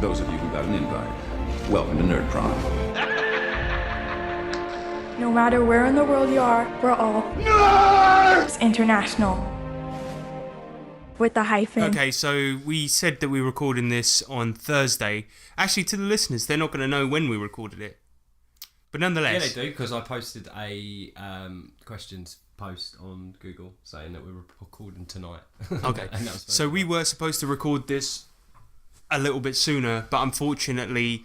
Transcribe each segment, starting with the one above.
those of you who got an invite, welcome to Nerd Prom. No matter where in the world you are, we're all Nerds International. With the hyphen. Okay, so we said that we were recording this on Thursday. Actually, to the listeners, they're not going to know when we recorded it. But nonetheless... Yeah, they do, because I posted a questions post on Google saying that we were recording tonight. Okay, so we were supposed to record this a little bit sooner, but unfortunately...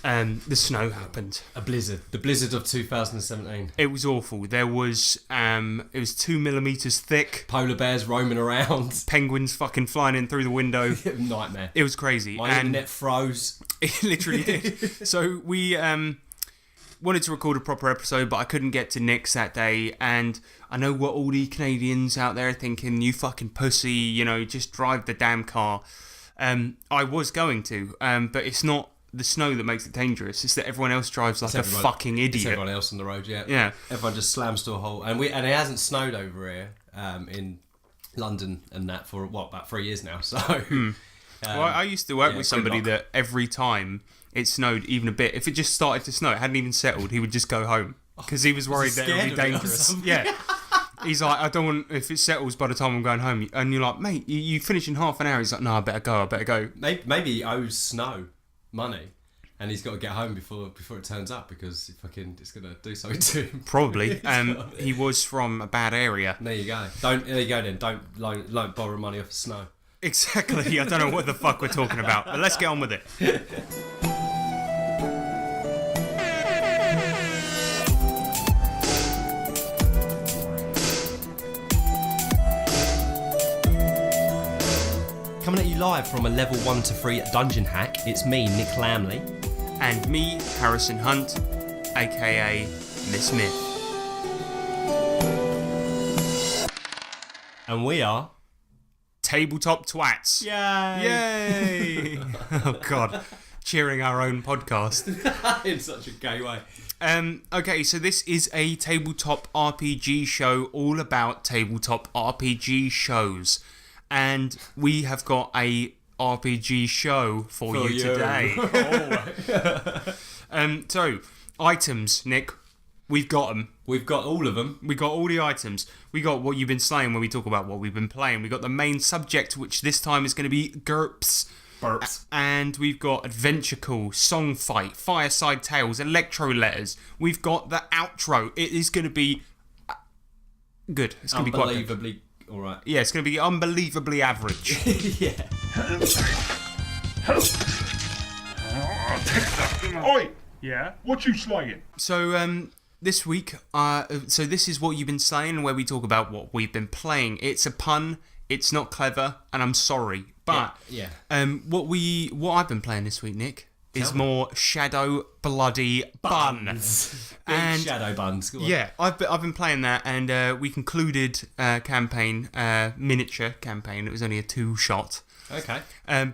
the snow happened. A blizzard. The blizzard of 2017. It was awful. There was, it was 2 millimeters thick. Polar bears roaming around. Penguins fucking flying in through the window. Nightmare. It was crazy. My internet froze. It literally did. So we wanted to record a proper episode, but I couldn't get to Nick's that day. And I know what all the Canadians out there are thinking, you fucking pussy, you know, just drive the damn car. I was going to, but it's not the snow that makes it dangerous. It's that everyone else drives like a fucking idiot. It's everyone else on the road, yeah. Yeah. Everyone just slams to a halt. And it hasn't snowed over here in London and that for, about 3 years now. So, well, I used to work with somebody that every time it snowed even a bit, if it just started to snow, it hadn't even settled, he would just go home. Because he was worried that it would be dangerous. Yeah. He's like, I don't want, if it settles by the time I'm going home. And you're like, mate, you finish in half an hour. He's like, no, I better go. Maybe he owes snow money, and he's got to get home before it turns up, because it's going to do something to him. Probably. He was from a bad area. There you go. There you go then. Don't borrow money off of snow. Exactly. I don't know what the fuck we're talking about, but let's get on with it. Coming at you live from a level 1 to 3 dungeon hack, it's me, Nick Lamley. And me, Harrison Hunt, aka Miss Smith. And we are... TableTopTwats. Yay! Oh, God. Cheering our own podcast. In such a gay way. Okay, so this is a tabletop RPG show all about tabletop RPG shows. And we have got a RPG show for you today. So, items, Nick. We've got them. We've got all of them. We got all the items. We got what you've been slaying when we talk about what we've been playing. We got the main subject, which this time is going to be GURPS. And we've got Adventure Call, Song Fight, Fireside Tales, Electro Letters. We've got the outro. It is going to be good. It's going to be quite good. Unbelievably all right. Yeah, it's going to be unbelievably average. Yeah. Oi! Yeah? What you slaying? So, this week, this is what you've been saying, where we talk about what we've been playing. It's a pun, it's not clever, and I'm sorry. But, yeah. What I've been playing this week, Nick, is more Shadow Bloody Bun. And Shadow Buns. Go on. Yeah, I've been playing that, and we concluded miniature campaign. It was only a 2-shot. Okay.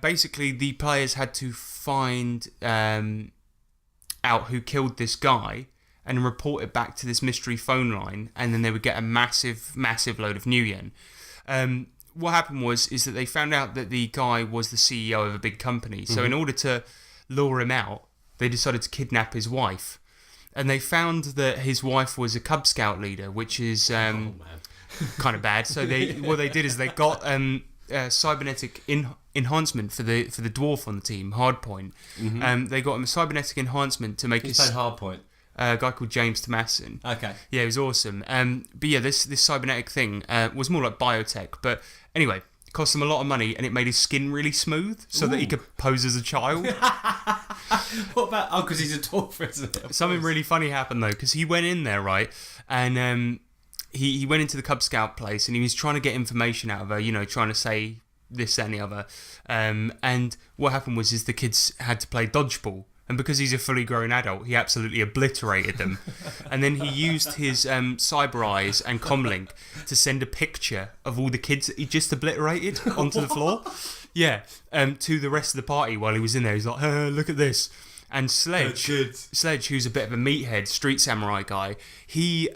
Basically, the players had to find out who killed this guy and report it back to this mystery phone line, and then they would get a massive load of new yen. What happened is that they found out that the guy was the CEO of a big company. So in order to lure him out, they decided to kidnap his wife. And they found that his wife was a Cub Scout leader, which is kind of bad. So what they did is they got cybernetic enhancement for the dwarf on the team, Hardpoint. They got him a cybernetic enhancement to make his Hardpoint. A guy called James Tomasson. Okay. Yeah, it was awesome. But yeah, this cybernetic thing was more like biotech. But anyway, it cost him a lot of money, and it made his skin really smooth so that he could pose as a child. What about... Oh, because he's a dwarf, isn't it? Something really funny happened, though, because he went in there, right? And he went into the Cub Scout place, and he was trying to get information out of her, you know, trying to say this, that, and the other. And what happened is the kids had to play dodgeball. And because he's a fully grown adult, he absolutely obliterated them. And then he used his cyber eyes and comlink to send a picture of all the kids that he just obliterated onto the floor. Yeah, to the rest of the party while he was in there. He's like, look at this. And Sledge, who's a bit of a meathead, street samurai guy, he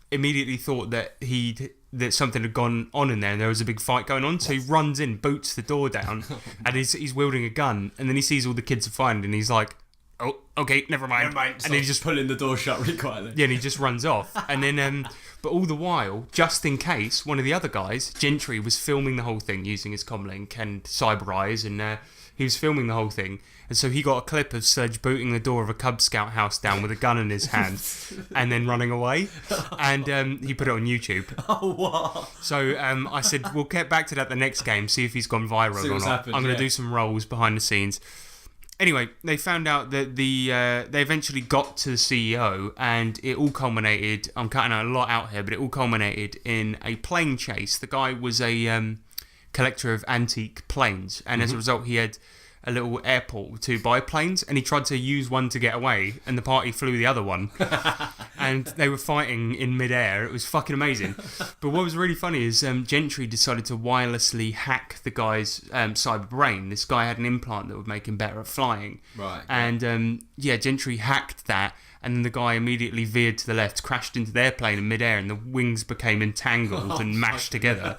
immediately thought that he'd that something had gone on in there and there was a big fight going on. So he runs in, boots the door down, and he's wielding a gun. And then he sees all the kids are fighting, and he's like, "Oh, okay, never mind." And then he just pulling the door shut really quietly. Yeah, and he just runs off. And then, but all the while, just in case, one of the other guys, Gentry, was filming the whole thing using his comlink and cyber eyes, and he was filming the whole thing. And so he got a clip of Sledge booting the door of a Cub Scout house down with a gun in his hand and then running away. And he put it on YouTube. Oh, what? So I said, we'll get back to that the next game, see if he's gone viral or not. Happened, I'm going to do some rolls behind the scenes. Anyway, they found out that they eventually got to the CEO, and it all culminated, I'm cutting a lot out here, but it all culminated in a plane chase. The guy was a collector of antique planes, and as a result he had a little airport to buy planes, and he tried to use one to get away, and the party flew the other one. And they were fighting in midair. It was fucking amazing. But what was really funny is Gentry decided to wirelessly hack the guy's cyber brain. This guy had an implant that would make him better at flying. Right. And Gentry hacked that, and then the guy immediately veered to the left, crashed into their plane in midair, and the wings became entangled and mashed together.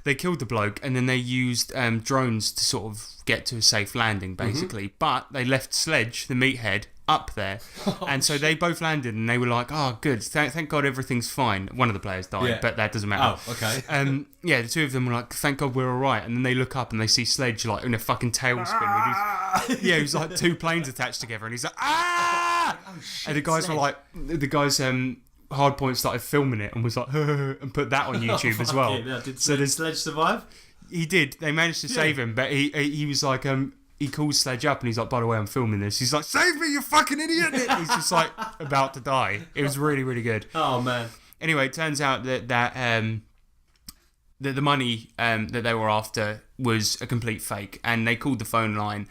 They killed the bloke, and then they used drones to sort of get to a safe landing, basically. But they left Sledge, the meathead, up there. And so they both landed, and they were like, oh, good, thank God everything's fine. One of the players died, but that doesn't matter. Oh, okay. The two of them were like, thank God we're all right. And then they look up, and they see Sledge, like, in a fucking tailspin. With his, it was like two planes attached together, and he's like, ah! Oh, shit, and the guys were like, Hardpoint started filming it and was like, and put that on YouTube as well. Did Sledge survive? He did. They managed to save him, but he was like, he calls Sledge up and he's like, by the way, I'm filming this. He's like, save me, you fucking idiot! He's just like about to die. It was really, really good. Oh man. Anyway, it turns out that the money that they were after was a complete fake, and they called the phone line.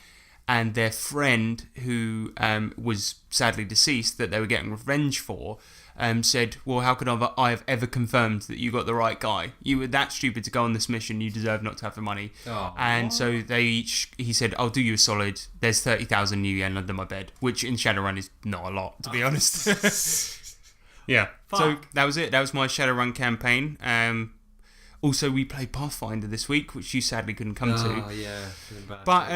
And their friend, who was sadly deceased, that they were getting revenge for, said, well, how could I have ever confirmed that you got the right guy? You were that stupid to go on this mission. You deserve not to have the money. Oh, and so he said, I'll do you a solid. There's 30,000 new yen under my bed, which in Shadowrun is not a lot, to be honest. Yeah. Fuck. So that was it. That was my Shadowrun campaign. Also, we played Pathfinder this week, which you sadly couldn't come to. Oh, yeah. But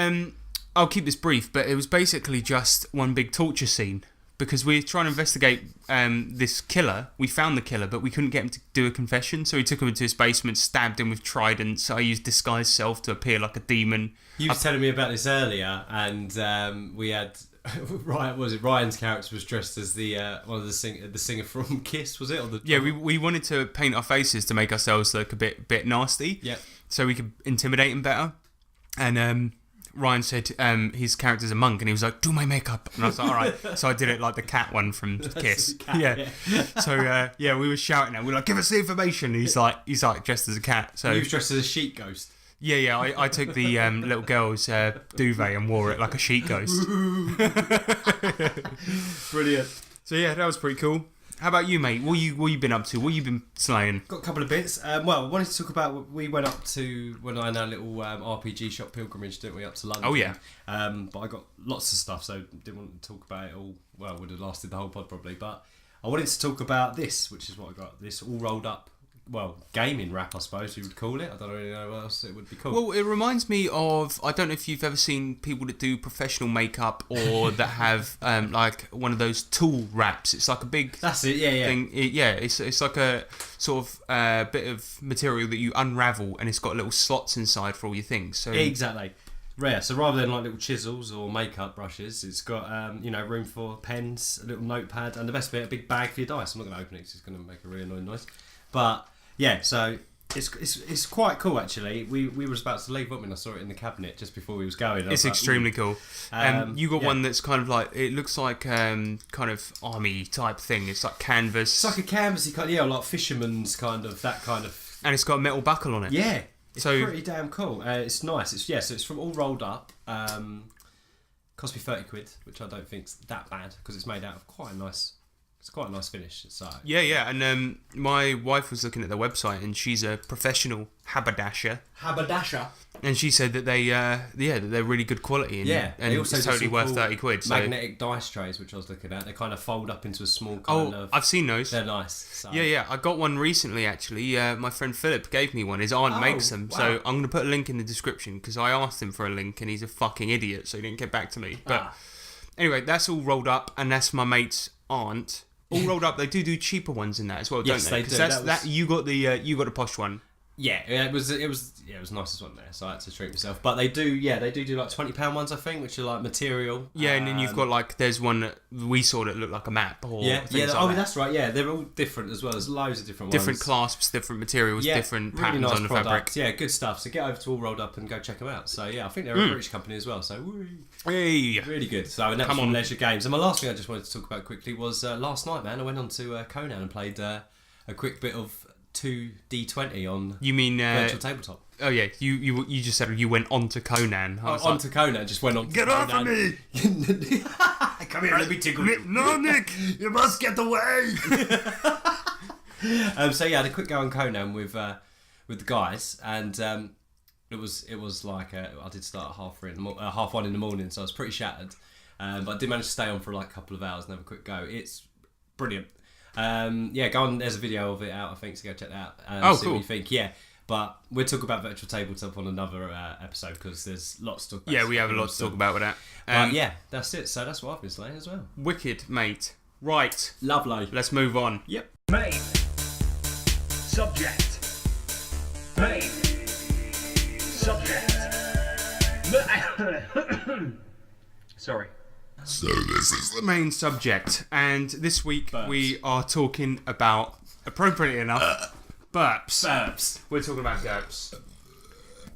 I'll keep this brief, but it was basically just one big torture scene. Because we're trying to investigate this killer. We found the killer, but we couldn't get him to do a confession. So we took him into his basement, stabbed him with tridents. I used disguise self to appear like a demon. You were telling me about this earlier, and we had Ryan's character was dressed as the one of the singer from Kiss, was it? Or we wanted to paint our faces to make ourselves look a bit nasty. Yeah. So we could intimidate him better. And Ryan said his character's a monk, and he was like, do my makeup. And I was like, all right. So I did it like the cat one from Kiss. Cat, yeah. So we were shouting at him. We were like, give us the information. And he's like dressed as a cat. So he was dressed as a sheet ghost. Yeah. I took the little girl's duvet and wore it like a sheet ghost. Brilliant. So yeah, that was pretty cool. How about you, mate? What you been up to? What you been slaying? Got a couple of bits. I wanted to talk about, we went up to, when I had a little RPG shop pilgrimage, didn't we, up to London? Oh, yeah. But I got lots of stuff, so didn't want to talk about it all. Well, would have lasted the whole pod probably. But I wanted to talk about this, which is what I got. This all rolled up, gaming wrap, I suppose you would call it. I don't really know what else it would be called. Well, it reminds me of, I don't know if you've ever seen people that do professional makeup or that have like one of those tool wraps. It's like a big That's it, yeah. thing. It's like a sort of bit of material that you unravel, and it's got little slots inside for all your things. So exactly. Rare. So rather than like little chisels or makeup brushes, it's got room for pens, a little notepad, and the best bit, a big bag for your dice. I'm not going to open it because it's going to make a really annoying noise. But yeah, so it's quite cool actually. We was about to leave, weren't we? And I saw it in the cabinet just before we was going. It's extremely cool. You got one that's kind of like, it looks like kind of army type thing. It's like canvas. It's like a canvasy kind of, like fisherman's kind of, that kind of. And it's got a metal buckle on it. Yeah, it's pretty damn cool. It's nice. So it's from all rolled up. Cost me 30 quid, which I don't think's that bad because it's made out of quite a nice It's quite a nice finish. So Yeah, and my wife was looking at their website, and she's a professional haberdasher, and she said that that they're really good quality, and, and they also it's do totally some worth cool 30 quid. So. magnetic dice trays, which I was looking at. They kind of fold up into a small kind of. I've seen those. They're nice. So. Yeah, I got one recently actually. My friend Philip gave me one. His aunt makes them, wow. so I'm going to put a link in the description because I asked him for a link and he's a fucking idiot, so he didn't get back to me. But anyway, that's all rolled up, and that's my mate's aunt. All rolled up. They do cheaper ones in that as well, don't they? Yes, they do. That's you got the posh one. Yeah, it was nicest one there, so I had to treat myself. But they do do like £20 ones, I think, which are like material. Yeah, and then you've got like there's one that we saw that looked like a map or things like that. That's right. Yeah, they're all different as well. There's loads of different different ones. clasps, different materials, different really patterns nice on the product. fabric. Yeah, good stuff. So get over to All Rolled Up and go check them out. So yeah, I think they're a British company as well. So Hey, really good. So and that was from Leisure Games. And my last thing I just wanted to talk about quickly was last night, man. I went on to Conan and played a quick bit of 2D20 on you mean virtual tabletop. Oh yeah, you just said you went on to Conan. To Conan, just went on. Get off of me! Come here, let me tickle you. No, Nick! You must get away! So yeah, I had a quick go on Conan with the guys, and it was like I did start at 1:30 in the morning, so I was pretty shattered. But I did manage to stay on for like a couple of hours and have a quick go. It's brilliant. Go on. There's a video of it out, I think, so go check that out and see what you think. Yeah, but we'll talk about virtual tabletop on another episode because there's lots to talk about. Yeah, we have a lot to talk about with that. That's it. So that's what I've been slaying as well. Wicked, mate. Right, Lovely. let's move on. Yep. Main. Subject. Main. Subject. Sorry. So this is the main subject, and this week we are talking about, appropriately enough, burps. We're talking about GURPS.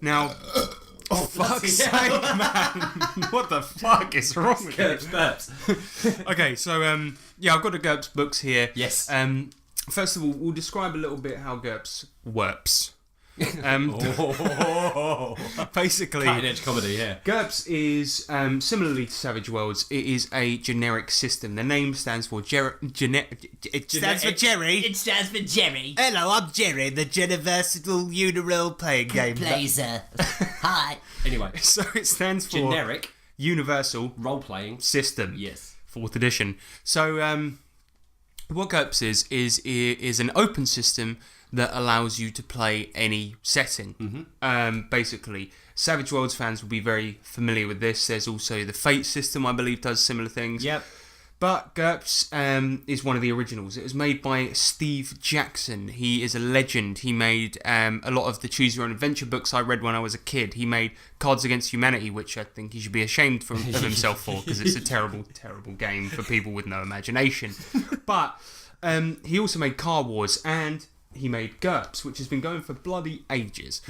Now, fuck's sake, man! What the fuck is wrong with you? Burps. Okay, so I've got the GURPS books here. Yes. First of all, we'll describe a little bit how GURPS works. Basically, Cutting edge comedy, yeah. GURPS is, similarly to Savage Worlds, it is a generic system. The name stands for It stands for Jerry. It stands for Jerry. Hello, I'm Jerry, the Universal Unirole playing game. Blazer. Hi. Anyway, So it stands for generic Universal role playing System. Yes. 4th edition. So, what GURPS is an open system that allows you to play any setting. Basically, Savage Worlds fans will be very familiar with this. There's also the Fate system, I believe, does similar things. Yep. But GURPS is one of the originals. It was made by Steve Jackson. He is a legend. He made a lot of the Choose Your Own Adventure books I read when I was a kid. He made Cards Against Humanity, which I think he should be ashamed of himself for, because it's a terrible, terrible game for people with no imagination. But he also made Car Wars, and he made GURPS, which has been going for bloody ages.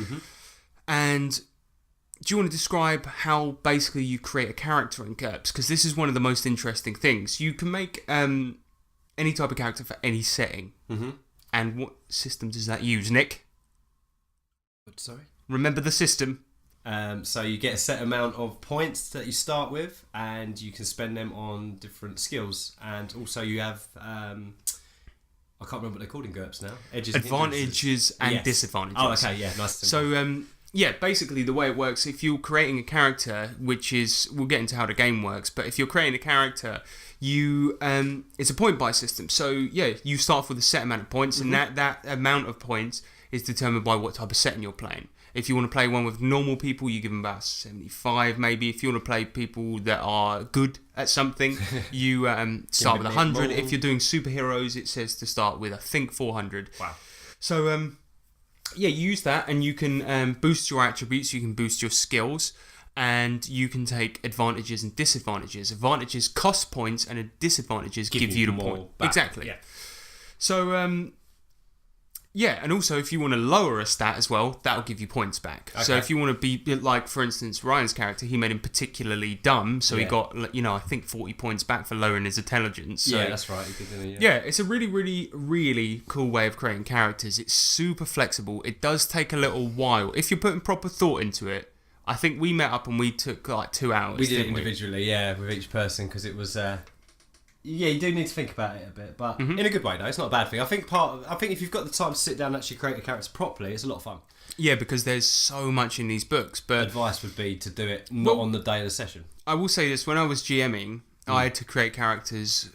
And do you want to describe how basically you create a character in GURPS? Because this is one of the most interesting things. You can make any type of character for any setting. And what system does that use, Nick? Sorry? Remember the system? So you get a set amount of points that you start with, and you can spend them on different skills. And also you have... I can't remember what they're called in GURPS now. Advantages and disadvantages. Oh, okay, yeah, nice. So, basically the way it works, if you're creating a character, which is, we'll get into how the game works, but if you're creating a character, you, it's a point-buy system. So, you start off with a set amount of points, and that amount of points is determined by what type of setting you're playing. If you want to play one with normal people, you give them about 75 maybe. If you want to play people that are good at something, you start with 100. If you're doing superheroes, it says to start with, I think, 400. Wow. So, you use that, and you can boost your attributes, you can boost your skills, and you can take advantages and disadvantages. Advantages cost points, and disadvantages give you the point. Back. Exactly. Yeah. So, and also if you want to lower a stat as well, that'll give you points back. Okay. So if you want to be, like, for instance, Ryan's character, he made him particularly dumb, so he got, I think 40 points back for lowering his intelligence. So, yeah, that's right. He did, didn't he? Yeah, it's a really, really, really cool way of creating characters. It's super flexible. It does take a little while. If you're putting proper thought into it, I think we met up and we took like 2 hours. We did it individually, with each person, because it was... Yeah, you do need to think about it a bit, but in a good way though. It's not a bad thing. I think if you've got the time to sit down and actually create a character properly, it's a lot of fun. Yeah, because there's so much in these books. But Advice would be to do it not on the day of the session. I will say this: when I was GMing, I had to create characters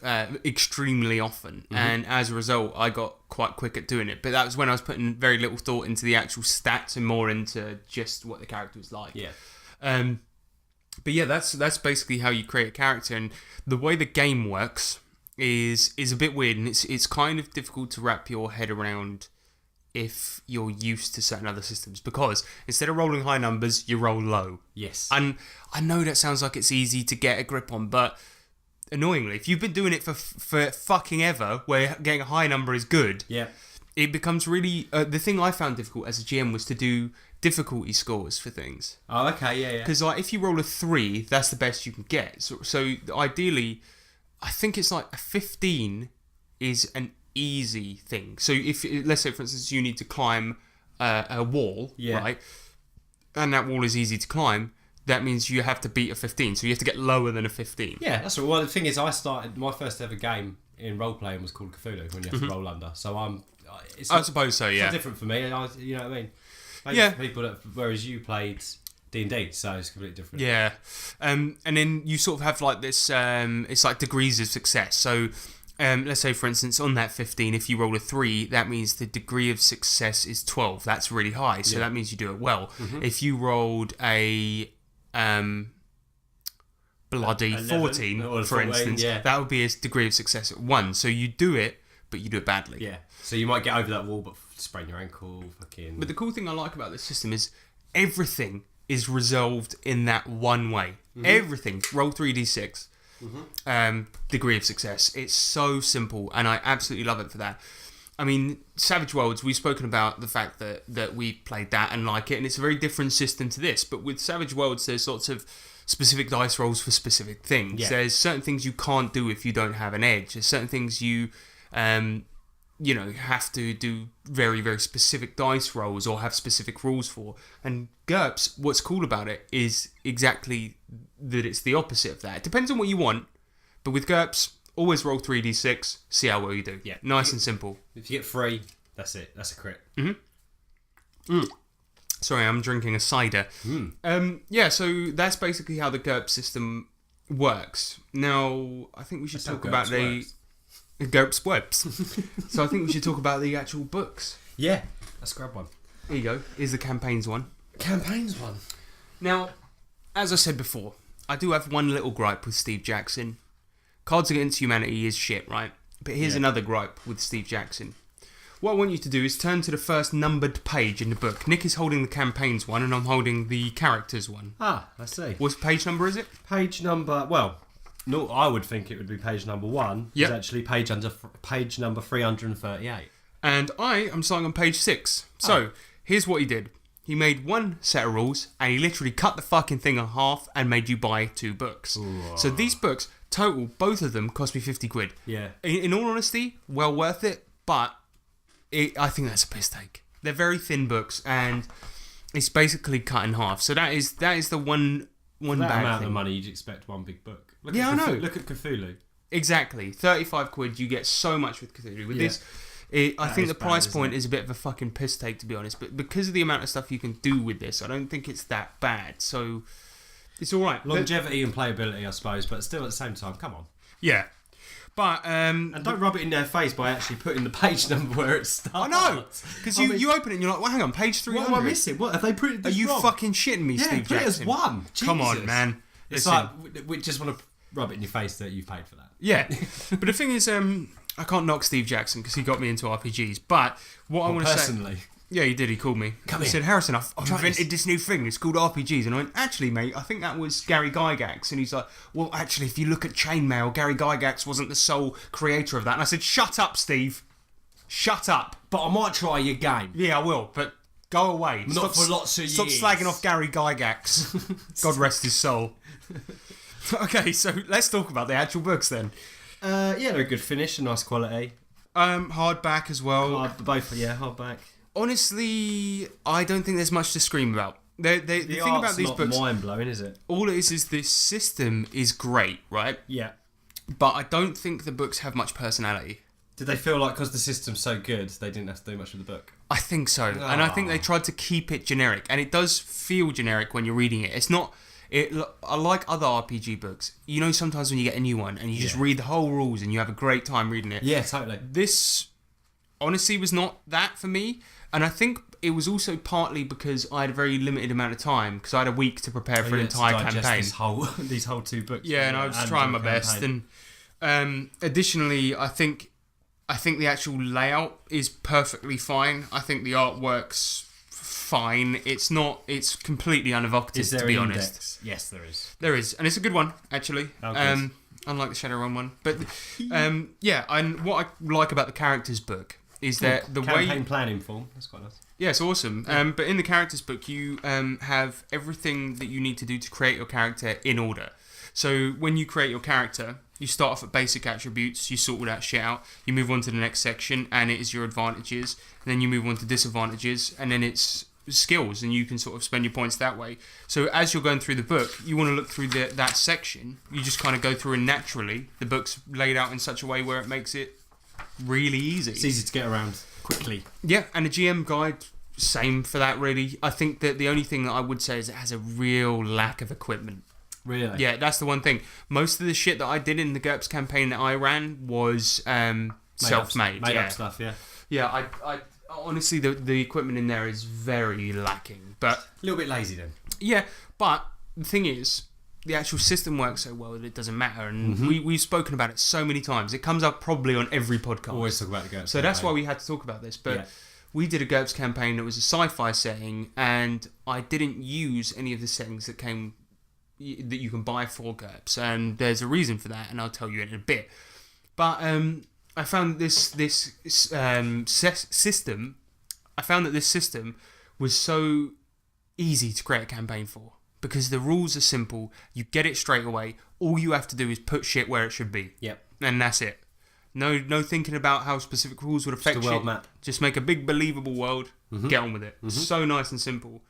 extremely often, and as a result, I got quite quick at doing it. But that was when I was putting very little thought into the actual stats and more into just what the character was like. Yeah. But yeah, that's basically how you create a character, and the way the game works is a bit weird, and it's kind of difficult to wrap your head around if you're used to certain other systems, because instead of rolling high numbers, you roll low. Yes. And I know that sounds like it's easy to get a grip on, but annoyingly, if you've been doing it for fucking ever, where getting a high number is good, Yeah. it becomes really... the thing I found difficult as a GM was to do difficulty scores for things. Oh, okay, yeah. Because like, if you roll a 3, that's the best you can get. So ideally, I think it's like a 15 is an easy thing. So if, let's say for instance, you need to climb a wall, right? And that wall is easy to climb, that means you have to beat a 15. So you have to get lower than a 15. Yeah, that's right. Well, the thing is, I started my first ever game in role playing was called Cthulhu, when you have to roll under. So I suppose so, yeah. It's not different for me. You know what I mean? Maybe Yeah. for people that, whereas you played D&D, so it's completely different. Yeah. And then you sort of have like this, it's like degrees of success. So let's say, for instance, on that 15, if you roll a 3, that means the degree of success is 12. That's really high, so that means you do it well. If you rolled a bloody 11 14, or for 14, instance, yeah. that would be a degree of success at 1. So you do it, but you do it badly. Yeah. So you might get over that wall, but sprain your ankle, fucking... But the cool thing I like about this system is everything is resolved in that one way. Everything. Roll 3d6. Degree of success. It's so simple, and I absolutely love it for that. I mean, Savage Worlds, we've spoken about the fact that we played that and like it, and it's a very different system to this. But with Savage Worlds, there's lots of specific dice rolls for specific things. Yeah. There's certain things you can't do if you don't have an edge. There's certain things you have to do very, very specific dice rolls or have specific rules for. And GURPS, what's cool about it is exactly that it's the opposite of that. It depends on what you want, but with GURPS, always roll 3d6, see how well you do. Yeah. Nice and simple. If you get 3, that's it. That's a crit. Sorry, I'm drinking a cider. Yeah, so that's basically how the GURPS system works. Now, I think we should talk about the... GURPS works. So I think we should talk about the actual books. Yeah. Let's grab one. Here you go. Here's the campaigns one. Campaigns one. Now, as I said before, I do have one little gripe with Steve Jackson. Cards Against Humanity is shit, right? But here's another gripe with Steve Jackson. What I want you to do is turn to the first numbered page in the book. Nick is holding the campaigns one, and I'm holding the characters one. Ah, I see. What page number is it? Page number... Well... No, I would think it would be page number 1. Yep. It's actually page number 338. And I am starting on page 6. So, here's what he did. He made one set of rules, and he literally cut the fucking thing in half and made you buy 2 books. Ooh. So these books, total, both of them, cost me 50 quid. Yeah. In all honesty, well worth it, but I think that's a piss take. They're very thin books, and it's basically cut in half. So that is the one For that bad amount thing. of money, you'd expect one big book. Look Yeah, at I know. Look at Cthulhu. Exactly. 35 quid, you get so much with Cthulhu. With Yeah. this, I think is the bad, price isn't point it? is a bit of a fucking piss take, to be honest. But because of the amount of stuff you can do with this, I don't think it's that bad. So it's all right. Longevity and playability, I suppose, but still at the same time, come on. Yeah. But And don't rub it in their face by actually putting the page number where it starts. I know, because you open it and you're like, well, hang on, page 300. What am I missing? What have they printed Are this you wrong? fucking shitting me, Yeah, Steve put it as Jackson? 1. Come on, Jesus. man. It's Listen. like we just want to rub it in your face that you've paid for that. Yeah, but the thing is, I can't knock Steve Jackson because he got me into RPGs. But what I want to say, Personally. yeah, he did. He called me. Come he here. said, Harrison, I've Try invented this new thing. It's called RPGs. And I went, actually, mate, I think that was Gary Gygax. And he's like, well, actually, if you look at Chainmail, Gary Gygax wasn't the sole creator of that. And I said, shut up, Steve. Shut up. But I might try your game. Yeah, I will, but go away. Not for lots of Stop years. slagging off Gary Gygax. God rest his soul. Okay, so let's talk about the actual books then. Yeah, they're a good finish, a nice quality. Hardback as well. Hardback. Honestly, I don't think there's much to scream about. The thing about these not books, mind blowing, is it? all it is this system is great, right? Yeah. but I don't think the books have much personality. Did they feel like because the system's so good, they didn't have to do much with the book? I think so, and I think they tried to keep it generic, and it does feel generic when you're reading it. It's not. I like other RPG books. You know, sometimes when you get a new one and you just read the whole rules and you have a great time reading it. Yeah, totally. This, honestly, was not that for me, and I think it was also partly because I had a very limited amount of time because I had a week to prepare for an entire campaign. These whole 2 books. Yeah, and I was trying my best. And additionally, I think the actual layout is perfectly fine. I think the artwork's fine. It's completely unevocative, to be honest. Yes, there is. There is, and it's a good one actually. Oh, Unlike the Shadowrun one, but yeah. And what I like about the characters book is that the campaign planning form. That's quite nice. Yeah, it's awesome. But in the characters book, you have everything that you need to do to create your character in order. So when you create your character, you start off at basic attributes, you sort all that shit out, you move on to the next section, and it is your advantages, and then you move on to disadvantages, and then it's skills, and you can sort of spend your points that way. So as you're going through the book, you want to look through that section, you just kind of go through, and naturally, the book's laid out in such a way where it makes it really easy. It's easy to get around quickly. Yeah, and the GM guide, same for that really. I think that the only thing that I would say is it has a real lack of equipment. Really? Yeah, that's the one thing. Most of the shit that I did in the GURPS campaign that I ran was self-made. Made up stuff, yeah. Yeah, I honestly, the equipment in there is very lacking. But A little bit lazy then. yeah, but the thing is, the actual system works so well that it doesn't matter. And we've spoken about it so many times. It comes up probably on every podcast. Always talk about the GURPS So that's why we had to talk about this. But Yeah. we did a GURPS campaign that was a sci-fi setting, and I didn't use any of the settings that you can buy for GURPS, and there's a reason for that, and I'll tell you in a bit. But I found this system. I found that this system was so easy to create a campaign for because the rules are simple. You get it straight away. All you have to do is put shit where it should be. Yep. And that's it. No thinking about how specific rules would affect Just a world shit. map. Just make a big believable world. Get on with it. So nice and simple.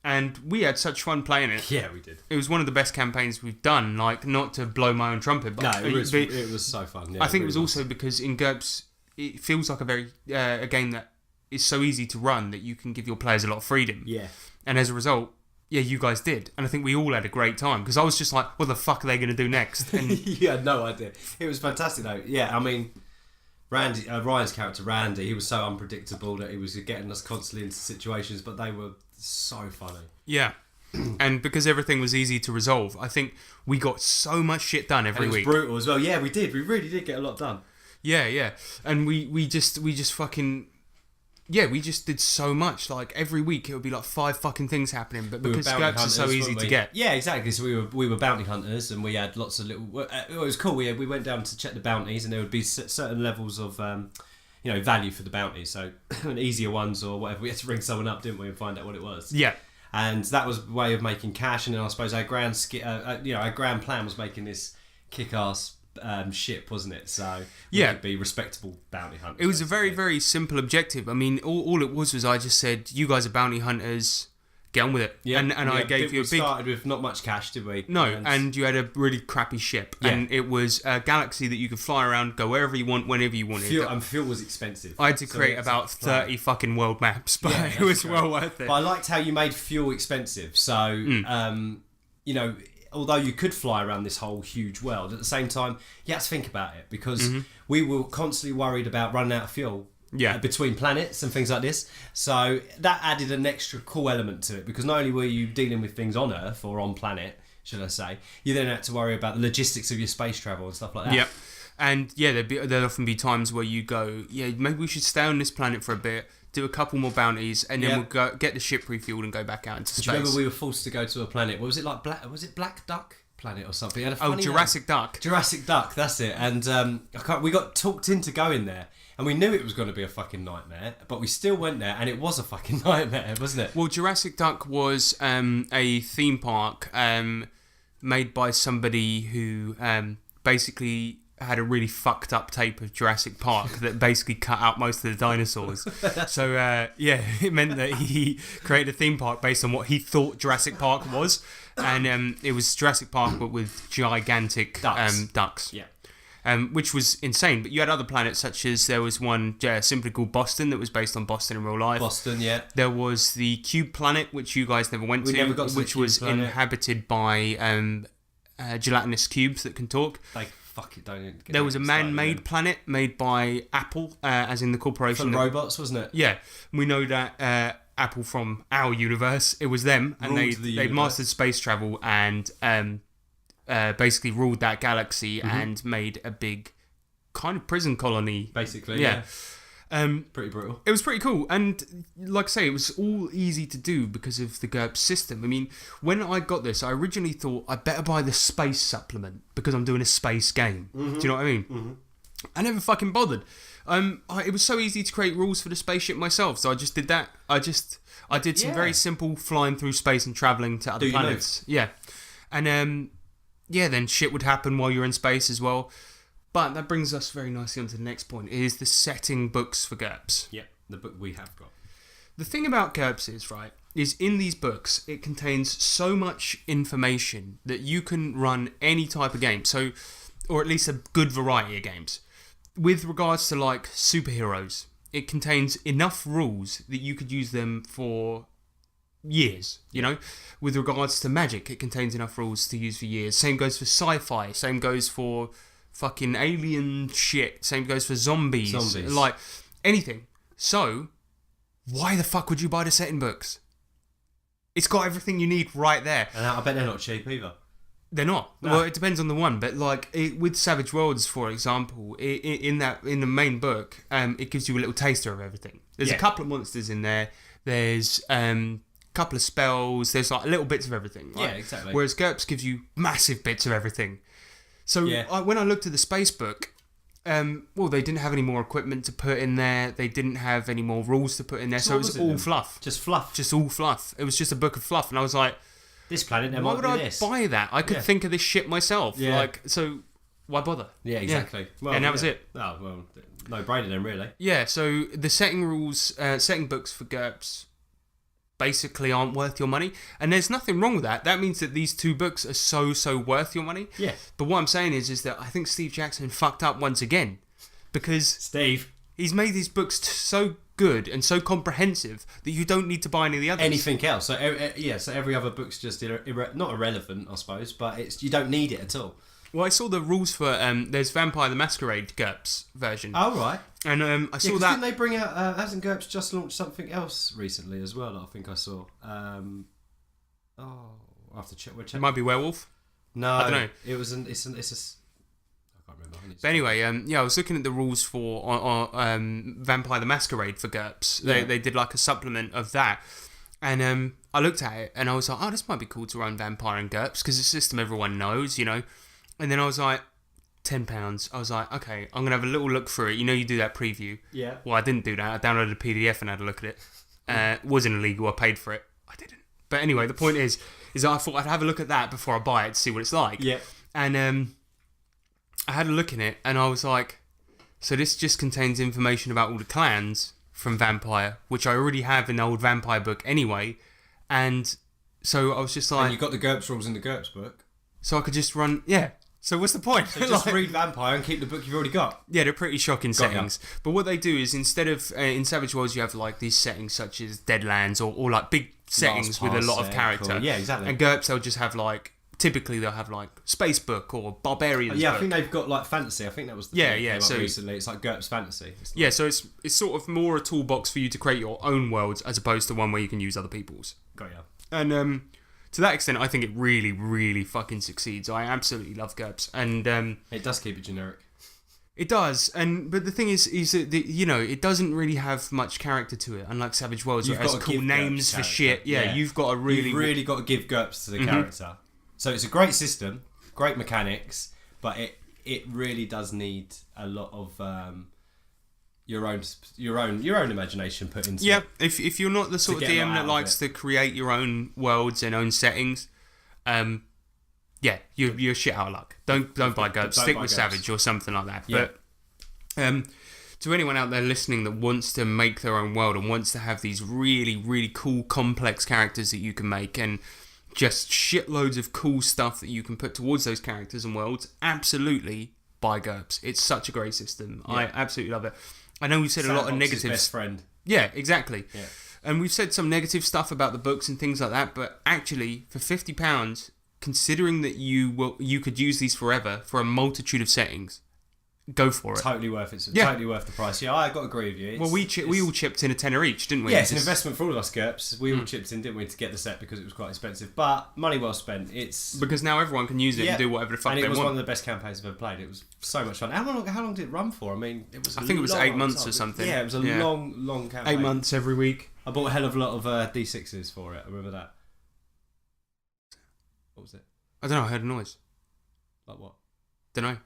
And we had such fun playing it. Yeah, we did. It was one of the best campaigns we've done. Like, not to blow my own trumpet, but No, it was so fun. Yeah, I think it was really also because in GURPS, it feels like a game that is so easy to run that you can give your players a lot of freedom. Yeah. And as a result, yeah, you guys did. And I think we all had a great time because I was just like, what the fuck are they going to do next? And You had no idea. It was fantastic though. Yeah, I mean, Ryan's character Randy, he was so unpredictable that he was getting us constantly into situations, but they were so funny. yeah. And because everything was easy to resolve, I think we got so much shit done every And it was week. brutal as well. Yeah, we did. We really did get a lot done. Yeah. And we just fucking... Yeah, we just did so much. Like, every week it would be like 5 fucking things happening, but We were because bounty GURPS is so hunters, easy weren't to we? get. Yeah, exactly. So we were bounty hunters, and we had lots of little. It was cool. We went down to check the bounties, and there would be certain levels of value for the bounties. So easier ones or whatever. We had to ring someone up, didn't we, and find out what it was. Yeah. And that was a way of making cash. And then I suppose our grand plan was making this kick-ass ship, wasn't it? So we could be respectable bounty hunters. It was a very, basically. very simple objective. I mean, all it was I just said, you guys are bounty hunters, get on with it. Yeah, and I gave you a We big... started with not much cash, did we? No, and you had a really crappy ship. Yeah. And it was a galaxy that you could fly around, go wherever you want, whenever you wanted. fuel was expensive. I had to So create we had about to plan. 30 fucking world maps, but Yeah, it was that's well great. worth it. But I liked how you made fuel expensive. So, although you could fly around this whole huge world, at the same time, you had to think about it because we were constantly worried about running out of fuel. Yeah. Between planets and things like this. So that added an extra cool element to it because not only were you dealing with things on Earth or on planet, should I say, you then had to worry about the logistics of your space travel and stuff like that. Yep. And yeah, there'd often be times where you go, yeah, maybe we should stay on this planet for a bit, do a couple more bounties, and then we'll go get the ship refueled and go back out into space. Do you remember we were forced to go to a planet? What was it like? Black Duck planet or something? It had a funny Jurassic Duck. name. Jurassic Duck, that's it. And we got talked into going there, and we knew it was going to be a fucking nightmare, but we still went there, and it was a fucking nightmare, wasn't it? Well, Jurassic Duck was a theme park made by somebody who basically had a really fucked up tape of Jurassic Park that basically cut out most of the dinosaurs. So, it meant that he created a theme park based on what he thought Jurassic Park was. And it was Jurassic Park, but with gigantic Ducks. ducks. Yeah. which was insane. But you had other planets, such as there was one simply called Boston that was based on Boston in real life. Boston, yeah. There was the Cube Planet, which you guys never went to, never got to which the was Cube Planet. inhabited by gelatinous cubes that can talk. They fucking don't even get There was a me started man-made again. planet made by Apple, as in the For corporation. the that- robots, wasn't it? Yeah, we know that Apple from our universe, it was them, and Ruled they the they universe. mastered space travel and basically ruled that galaxy Mm-hmm. and made a big kind of prison colony. Basically, Yeah. Pretty brutal. It was pretty cool, and like I say, it was all easy to do because of the GURPS system. I mean, when I got this, I originally thought I better buy the space supplement because I'm doing a space game. Do you know what I mean? I never fucking bothered. It was so easy to create rules for the spaceship myself, so I just did that. I did some Yeah. very simple flying through space and traveling to other Do your planets. Yeah, and then shit would happen while you're in space as well. But that brings us very nicely on to the next point, is the setting books for GURPS. Yeah, the book we have got. The thing about GURPS is in these books, it contains so much information that you can run any type of game. So, or at least a good variety of games. With regards to like superheroes, it contains enough rules that you could use them for years, you know? With regards to magic, it contains enough rules to use for years. Same goes for sci-fi, same goes for fucking alien shit, same goes for zombies. Like, anything. So, why the fuck would you buy the setting books? It's got everything you need right there. And I bet they're not cheap either. They're not. No. Well, it depends on the one, but like with Savage Worlds, for example, in the main book, it gives you a little taster of everything. There's a Yeah. couple of monsters in there. There's a couple of spells. There's like little bits of everything. Right? Yeah, exactly. Whereas GURPS gives you massive bits of everything. So Yeah. when I looked at the space book, they didn't have any more equipment to put in there. They didn't have any more rules to put in there. So what it was was it all then? fluff. Just fluff. Just all fluff. It was just a book of fluff, and I was like, This planet, there why might would be I this. buy that? I could Yeah. think of this shit myself. Yeah. Like, so why bother? Yeah, exactly. Well, And that was yeah. it. Oh, well, no brainer then, really. Yeah, so the setting rules, setting books for GURPS basically aren't worth your money. And there's nothing wrong with that. That means that these two books are so worth your money. Yeah. But what I'm saying is that I think Steve Jackson fucked up once again. Because Steve, he's made these books so good and so comprehensive that you don't need to buy any of the others. anything else? So so every other book's just not irrelevant, I suppose, but you don't need it at all. Well, I saw the rules for, there's Vampire the Masquerade GURPS version. Oh right. And I saw 'Cause that. didn't they bring out? Hasn't GURPS just launched something else recently as well? That I think I saw. I'll have to check. We'll check. It might be Werewolf. No, I don't know. It was an. It's a. I can't remember. I think it's- But anyway, I was looking at the rules for Vampire the Masquerade for GURPS. They did like a supplement of that. And I looked at it and I was like, oh, this might be cool to run Vampire and GURPS because it's a system everyone knows, you know. And then I was like, £10. I was like, okay, I'm going to have a little look through it. You know, you do that preview. Yeah. Well, I didn't do that. I downloaded a PDF and had a look at it. It wasn't illegal. I paid for it. I didn't. But anyway, the point is I thought I'd have a look at that before I buy it to see what it's like. Yeah. And I had a look in it and I was like, so this just contains information about all the clans from Vampire, which I already have in the old Vampire book anyway. And so I was just like... And you got the GURPS rules in the GURPS book. So I could just run... Yeah. So what's the point? So just Like- read Vampire and keep the book you've already got. Yeah, they're pretty shocking Got ya. settings. But what they do is instead of... in Savage Worlds, you have like these settings such as Deadlands or like big settings with a lot of Parsec, character. or- yeah, exactly. And GURPS, they'll just have like... Typically, they'll have like Space Book or Barbarians Yeah, book. I think they've got like fantasy. I think that was the Yeah, thing that yeah, came up so- recently. It's like GURPS fantasy. It's Yeah, so it's sort of more a toolbox for you to create your own worlds as opposed to one where you can use other people's. got ya. And to that extent, I think it really, really fucking succeeds. I absolutely love GURPS, and It does keep it generic. it does. But the thing is that it doesn't really have much character to it. Unlike Savage Worlds, You've where it has got to cool give names GURPS for character. shit. Yeah, you've got to really, You've really got to give GURPS to the character. So it's a great system, great mechanics, but it really does need a lot of your own imagination put into Yeah, it. if you're not the sort of get a lot DM out that of likes it. to create your own worlds and own settings, you're shit out of luck. Don't buy GURPS. don't Stick buy with GURPS. Savage or something like that. Yeah. But to anyone out there listening that wants to make their own world and wants to have these really, really cool, complex characters that you can make and just shitloads of cool stuff that you can put towards those characters and worlds, absolutely buy GURPS. It's such a great system. Yeah. I absolutely love it. I know we've said a lot of Sandbox's negatives. best friend. Yeah, exactly. Yeah. And we've said some negative stuff about the books and things like that, but actually, for £50, considering that you could use these forever for a multitude of settings, go for it. Totally worth it. Yeah. Totally worth the price. Yeah, I got to agree with you. Well, we all chipped in a tenner each, didn't we? Yeah, it's an investment for all of us GURPS. We all chipped in, didn't we, to get the set because it was quite expensive. But money well spent. It's Because now everyone can use it and do whatever the fuck and they it was want. one of the best campaigns I've ever played. It was so much fun. How long did it run for? I mean, it was. I think it was 8 months or something. Yeah, it was a long campaign. 8 months every week. I bought a hell of a lot of D6s for it. I remember that. What was it? I don't know, I heard a noise. Like what? Don't know.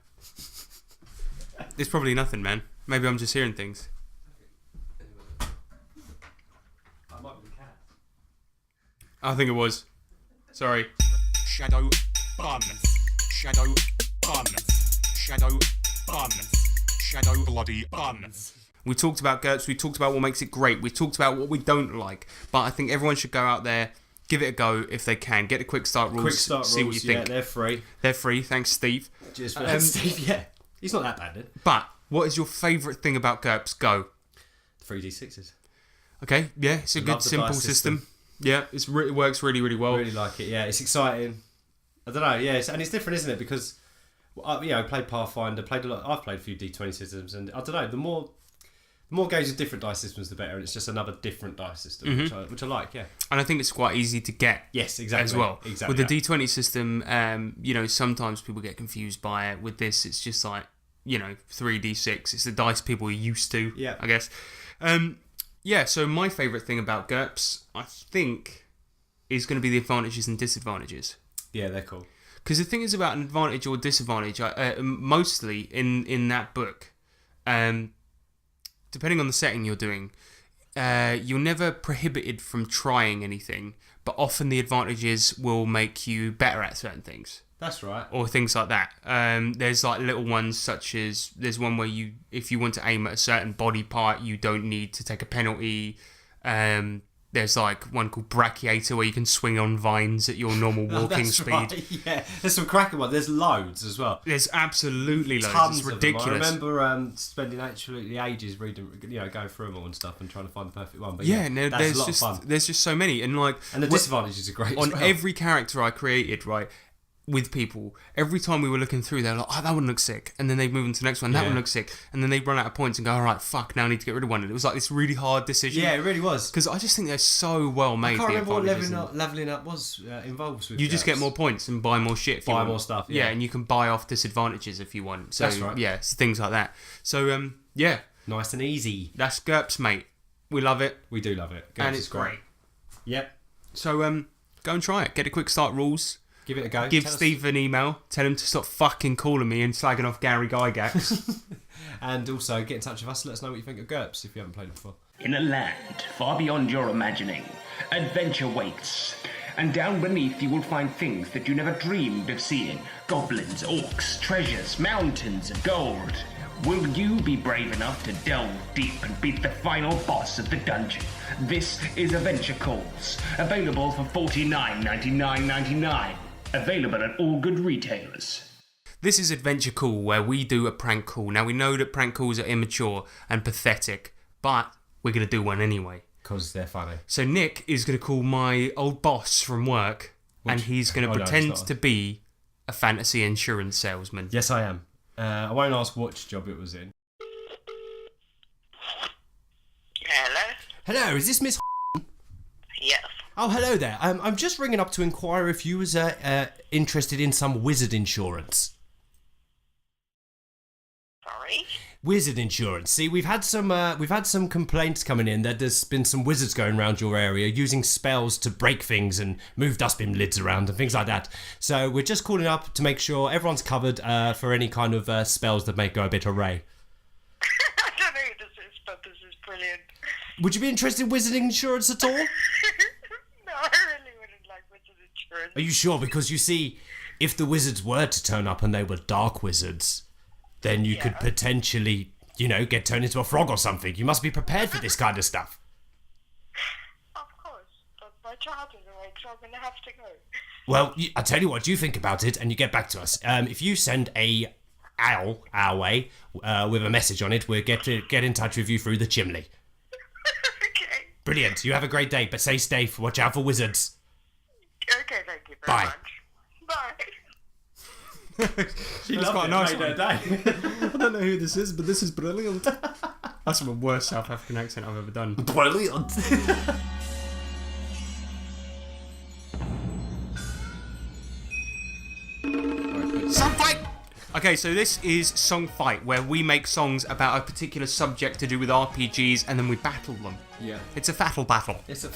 It's probably nothing, man. Maybe I'm just hearing things. I might be the cat. I think it was. Sorry. Shadow bun. Shadow bun. Shadow bun. Shadow bloody bun. We talked about GURPS, we talked about what makes it great, we talked about what we don't like, but I think everyone should go out there, give it a go if they can. Get the quick start rules, Quick start see rules, what you think. yeah, they're free. They're free, thanks Steve. Cheers for that, Steve. Yeah, he's not that bad then. But, what is your favourite thing about GURPS? Go. 3D6s. Okay, yeah, it's a Love good, the simple dice system. Yeah, it works really, really well. Really like it. Yeah, it's exciting. I don't know. Yeah, and it's different, isn't it? Because I played Pathfinder, played a lot. I've played a few D20 systems, and I don't know. The more games with different dice systems, the better. And it's just another different dice system, which I like. Yeah. And I think it's quite easy to get. Yes, exactly. As well. Exactly. With the D20 system, sometimes people get confused by it. With this, it's just like, 3D6. It's the dice people are used to, Yeah. I guess. So my favourite thing about GURPS, I think, is going to be the advantages and disadvantages. Yeah, they're cool. Because the thing is about an advantage or disadvantage, mostly in that book, depending on the setting you're doing, you're never prohibited from trying anything, but often the advantages will make you better at certain things. That's right. Or things like that. There's like little ones such as, there's one where if you want to aim at a certain body part, you don't need to take a penalty. There's like one called Brachiator where you can swing on vines at your normal walking That's speed. Right. Yeah, there's some cracking ones. There's loads as well. There's absolutely loads. Tons It's of them. ridiculous. I remember spending absolutely ages reading, going through them all and stuff and trying to find the perfect one. But No, that's a lot of fun. there's just so many, and like, And the disadvantages are great on as well. every character I created, right, with people, every time we were looking through, they're like, oh, that one looks sick, and then they move on to the next one, that one looks sick, and then they run out of points and go, all right, fuck, now I need to get rid of one. And it was like this really hard decision. Yeah, it really was. Because I just think they're so well made. I can't the remember what advantages leveling up was involves with you just get GURPS. more points and buy more shit. If you Buy want. more stuff, Yeah, yeah. and you can buy off disadvantages if you want. So, That's right. Yeah, so things like that. So, yeah, Nice and easy. that's GURPS, mate. We love it, We do love it. and GURPS it's is great. Yep. So, go and try it. Get a quick start rules. Give it a go. Give Tell us- Steve an email. Tell him to stop fucking calling me and slagging off Gary Gygax. And also get in touch with us. Let us know what you think of GURPS if you haven't played it before. In a land far beyond your imagining, adventure waits. And down beneath you will find things that you never dreamed of seeing. Goblins, orcs, treasures, mountains of gold. Will you be brave enough to delve deep and beat the final boss of the dungeon? This is Adventure Calls, available for $49.99.99. Available at all good retailers. This is Adventure Call, where we do a prank call. Now, we know that prank calls are immature and pathetic, but we're going to do one anyway. Because they're funny. So Nick is going to call my old boss from work, and he's going to Oh, no, pretend it's not. to be a fantasy insurance salesman. Yes, I am. I won't ask which job it was in. Hello? Hello, is this Miss? Yes. Oh, hello there. I'm just ringing up to inquire if you was interested in some wizard insurance. Sorry? Wizard insurance. See, we've had some complaints coming in that there's been some wizards going around your area using spells to break things and move dustbin lids around and things like that. So we're just calling up to make sure everyone's covered for any kind of spells that may go a bit array. I don't know who this is, but this is brilliant. Would you be interested in wizard insurance at all? No, I really wouldn't like wizard insurance. Are you sure? Because you see, if the wizards were to turn up and they were dark wizards, then you could potentially, get turned into a frog or something. You must be prepared for this kind of stuff. Of course, but my child is awake, so I'm going to have to go. Well, I tell you what, you think about it and you get back to us. If you send a our way with a message on it. We'll get in touch with you through the chimney. Okay. Brilliant. You have a great day, but stay safe. Watch out for wizards. Okay, thank you very Bye. much. Bye. She That's loved quite it. a nice Made one. her day. I don't know who this is, but this is brilliant. That's the worst South African accent I've ever done. Brilliant. Song fight! Okay, so this is Song Fight, where we make songs about a particular subject to do with RPGs and then we battle them. Yeah. It's a fatal battle. It's a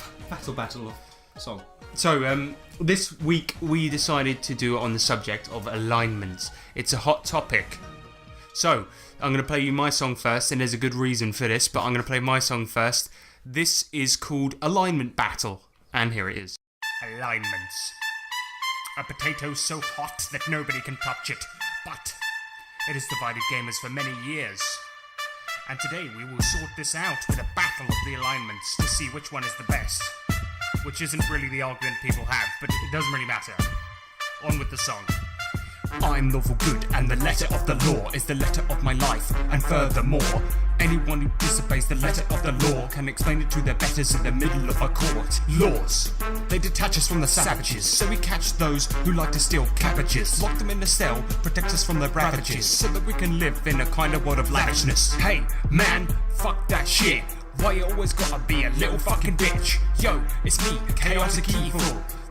battle of song. So, this week we decided to do it on the subject of alignments. It's a hot topic. So, I'm going to play you my song first, and there's a good reason for this, but I'm going to play my song first. This is called Alignment Battle, and here it is. Alignments. A potato so hot that nobody can touch it, but it has divided gamers for many years. And today we will sort this out with a battle of the alignments to see which one is the best. Which isn't really the argument people have, but it doesn't really matter. On with the song. I'm lawful good, and the letter of the law is the letter of my life. And furthermore, anyone who disobeys the letter of the law can explain it to their betters in the middle of a court. Laws. They detach us from the savages, so we catch those who like to steal cabbages. Lock them in a cell, protect us from the ravages, so that we can live in a kind of world of lavishness. Hey, man, fuck that shit. Why you always gotta be a little fucking bitch? Yo, it's me, chaotic evil.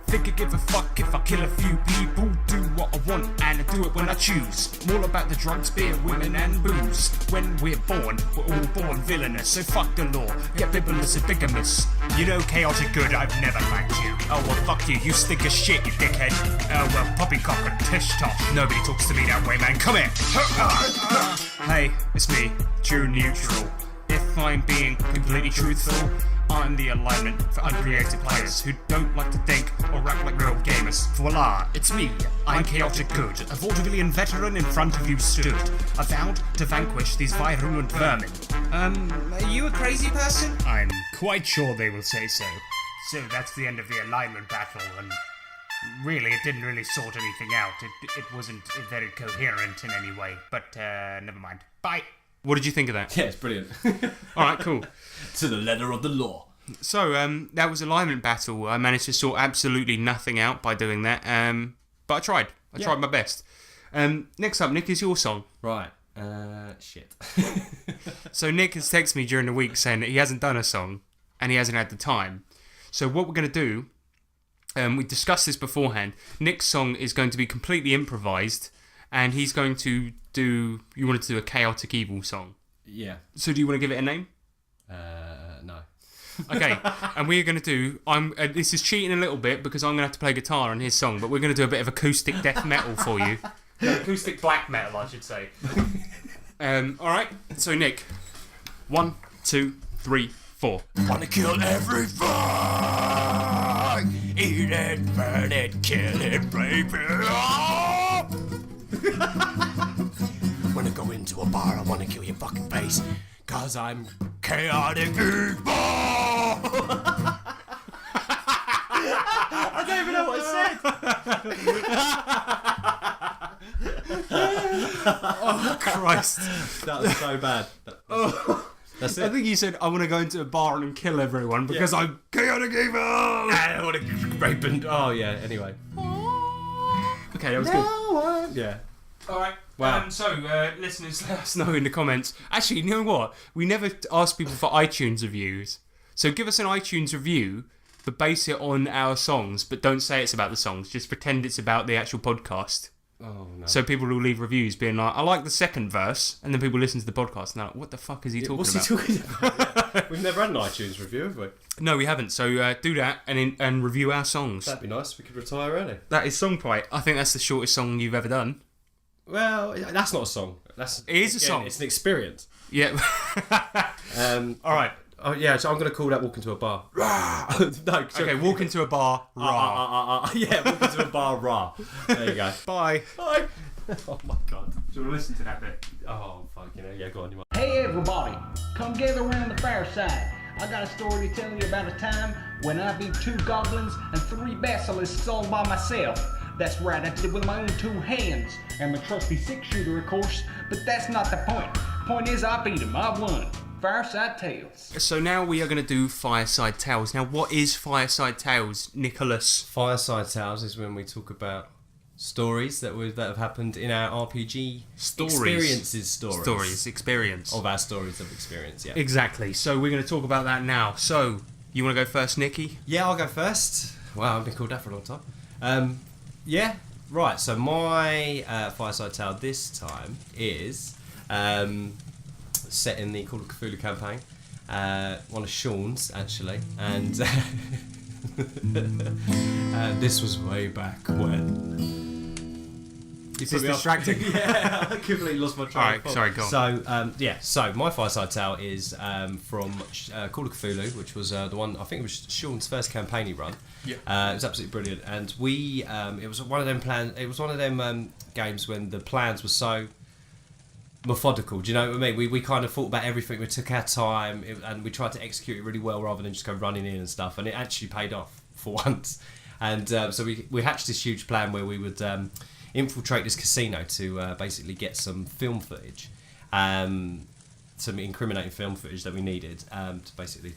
Think I give a fuck if I kill a few people? Do what I want and I do it when I choose. I'm all about the drugs, beer, women and booze. When we're all born villainous. So fuck the law, get bibulous and bigamous. You know, chaotic good, I've never liked you. Oh well, fuck you, you stink of shit, you dickhead. Oh well, poppycock and tish-tosh. Nobody talks to me that way, man, come here. Hey, it's me, true neutral. If I'm being completely truthful, I'm the alignment for uncreative players who don't like to think or act like real gamers. Voila, it's me. I'm chaotic good, a vaudevillian veteran in front of you stood. I vowed to vanquish these virulent vermin. Are you a crazy person? I'm quite sure they will say so. So that's the end of the alignment battle, and really it didn't really sort anything out. It wasn't very coherent in any way, but never mind. Bye. What did you think of that? Yeah, it's brilliant. Alright, cool. To the letter of the law. So, that was alignment battle. I managed to sort absolutely nothing out by doing that. But I tried. I tried my best. Next up, Nick, is your song. Right. Shit. So Nick has texted me during the week saying that he hasn't done a song and he hasn't had the time. So what we're going to do, we discussed this beforehand. Nick's song is going to be completely improvised, and he's going to do... You wanted to do a chaotic evil song. Yeah. So do you want to give it a name? No. Okay, and we're going to do... this is cheating a little bit because I'm going to have to play guitar on his song, but we're going to do a bit of acoustic death metal for you. No, acoustic black metal, I should say. Alright, so Nick. 1, 2, 3, 4. Wanna kill everything! Eat it, burn it, kill it, rape it! Oh! When I go into a bar, I wanna kill your fucking face. Cause I'm chaotic evil! I don't even know what I said. Oh, Christ. That was so bad. That's it. I think you said, I want to go into a bar and kill everyone because I'm chaotic evil! I want to rape and... Oh, yeah, anyway. Okay, that was good. Yeah. Alright, Wow. so listeners, let us know in the comments. Actually, you know what? We never ask people for iTunes reviews. So give us an iTunes review, but base it on our songs, but don't say it's about the songs. Just pretend it's about the actual podcast. Oh, no. So people will leave reviews being like, I like the second verse, and then people listen to the podcast and they're like, what the fuck is he talking What's about? he talking about? Yeah. We've never had an iTunes review, have we? No, we haven't. So do that and review our songs. That'd be nice. We could retire early. That is Song Fight. I think that's the shortest song you've ever done. Well, that's not a song. It is a song. It's an experience. Yeah. All right. Oh yeah, so I'm going to call that walk into a bar. No, okay, walk into a bar. Rah. Yeah, walk into a bar. Rah. There you go. Bye. Bye. Oh my god. Do you want to listen to that bit? Oh fuck, yeah, go on. You might. Hey everybody, come gather around the fireside. I got a story to tell you about a time when I beat 2 goblins and 3 basilisks all by myself. That's right, I did it with my own 2 hands. And my trusty 6-shooter, of course. But that's not the point. Point is, I beat him. I won. Fireside Tales. So now we are going to do Fireside Tales. Now, what is Fireside Tales, Nicholas? Fireside Tales is when we talk about stories that have happened in our RPG experience of our stories of experience. Yeah, exactly. So we're going to talk about that now. So you want to go first, Nicky? Yeah, I'll go first. Wow, I've been called that for a long time. Yeah, right. So my Fireside Tale this time is set in the Call of Cthulhu campaign. One of Sean's actually, and this was way back when. Is this distracting? Yeah, I completely lost my train of thought. Sorry, go on. So my Fireside Tale is from Call of Cthulhu, which was the one, I think it was Sean's first campaign he run. Yeah. It was absolutely brilliant, and we it was one of them games when the plans were so methodical. Do you know what I mean? We kind of thought about everything. We took our time and we tried to execute it really well rather than just go running in and stuff. And it actually paid off for once. And so we hatched this huge plan where we would infiltrate this casino to basically get some film footage, some incriminating film footage that we needed to basically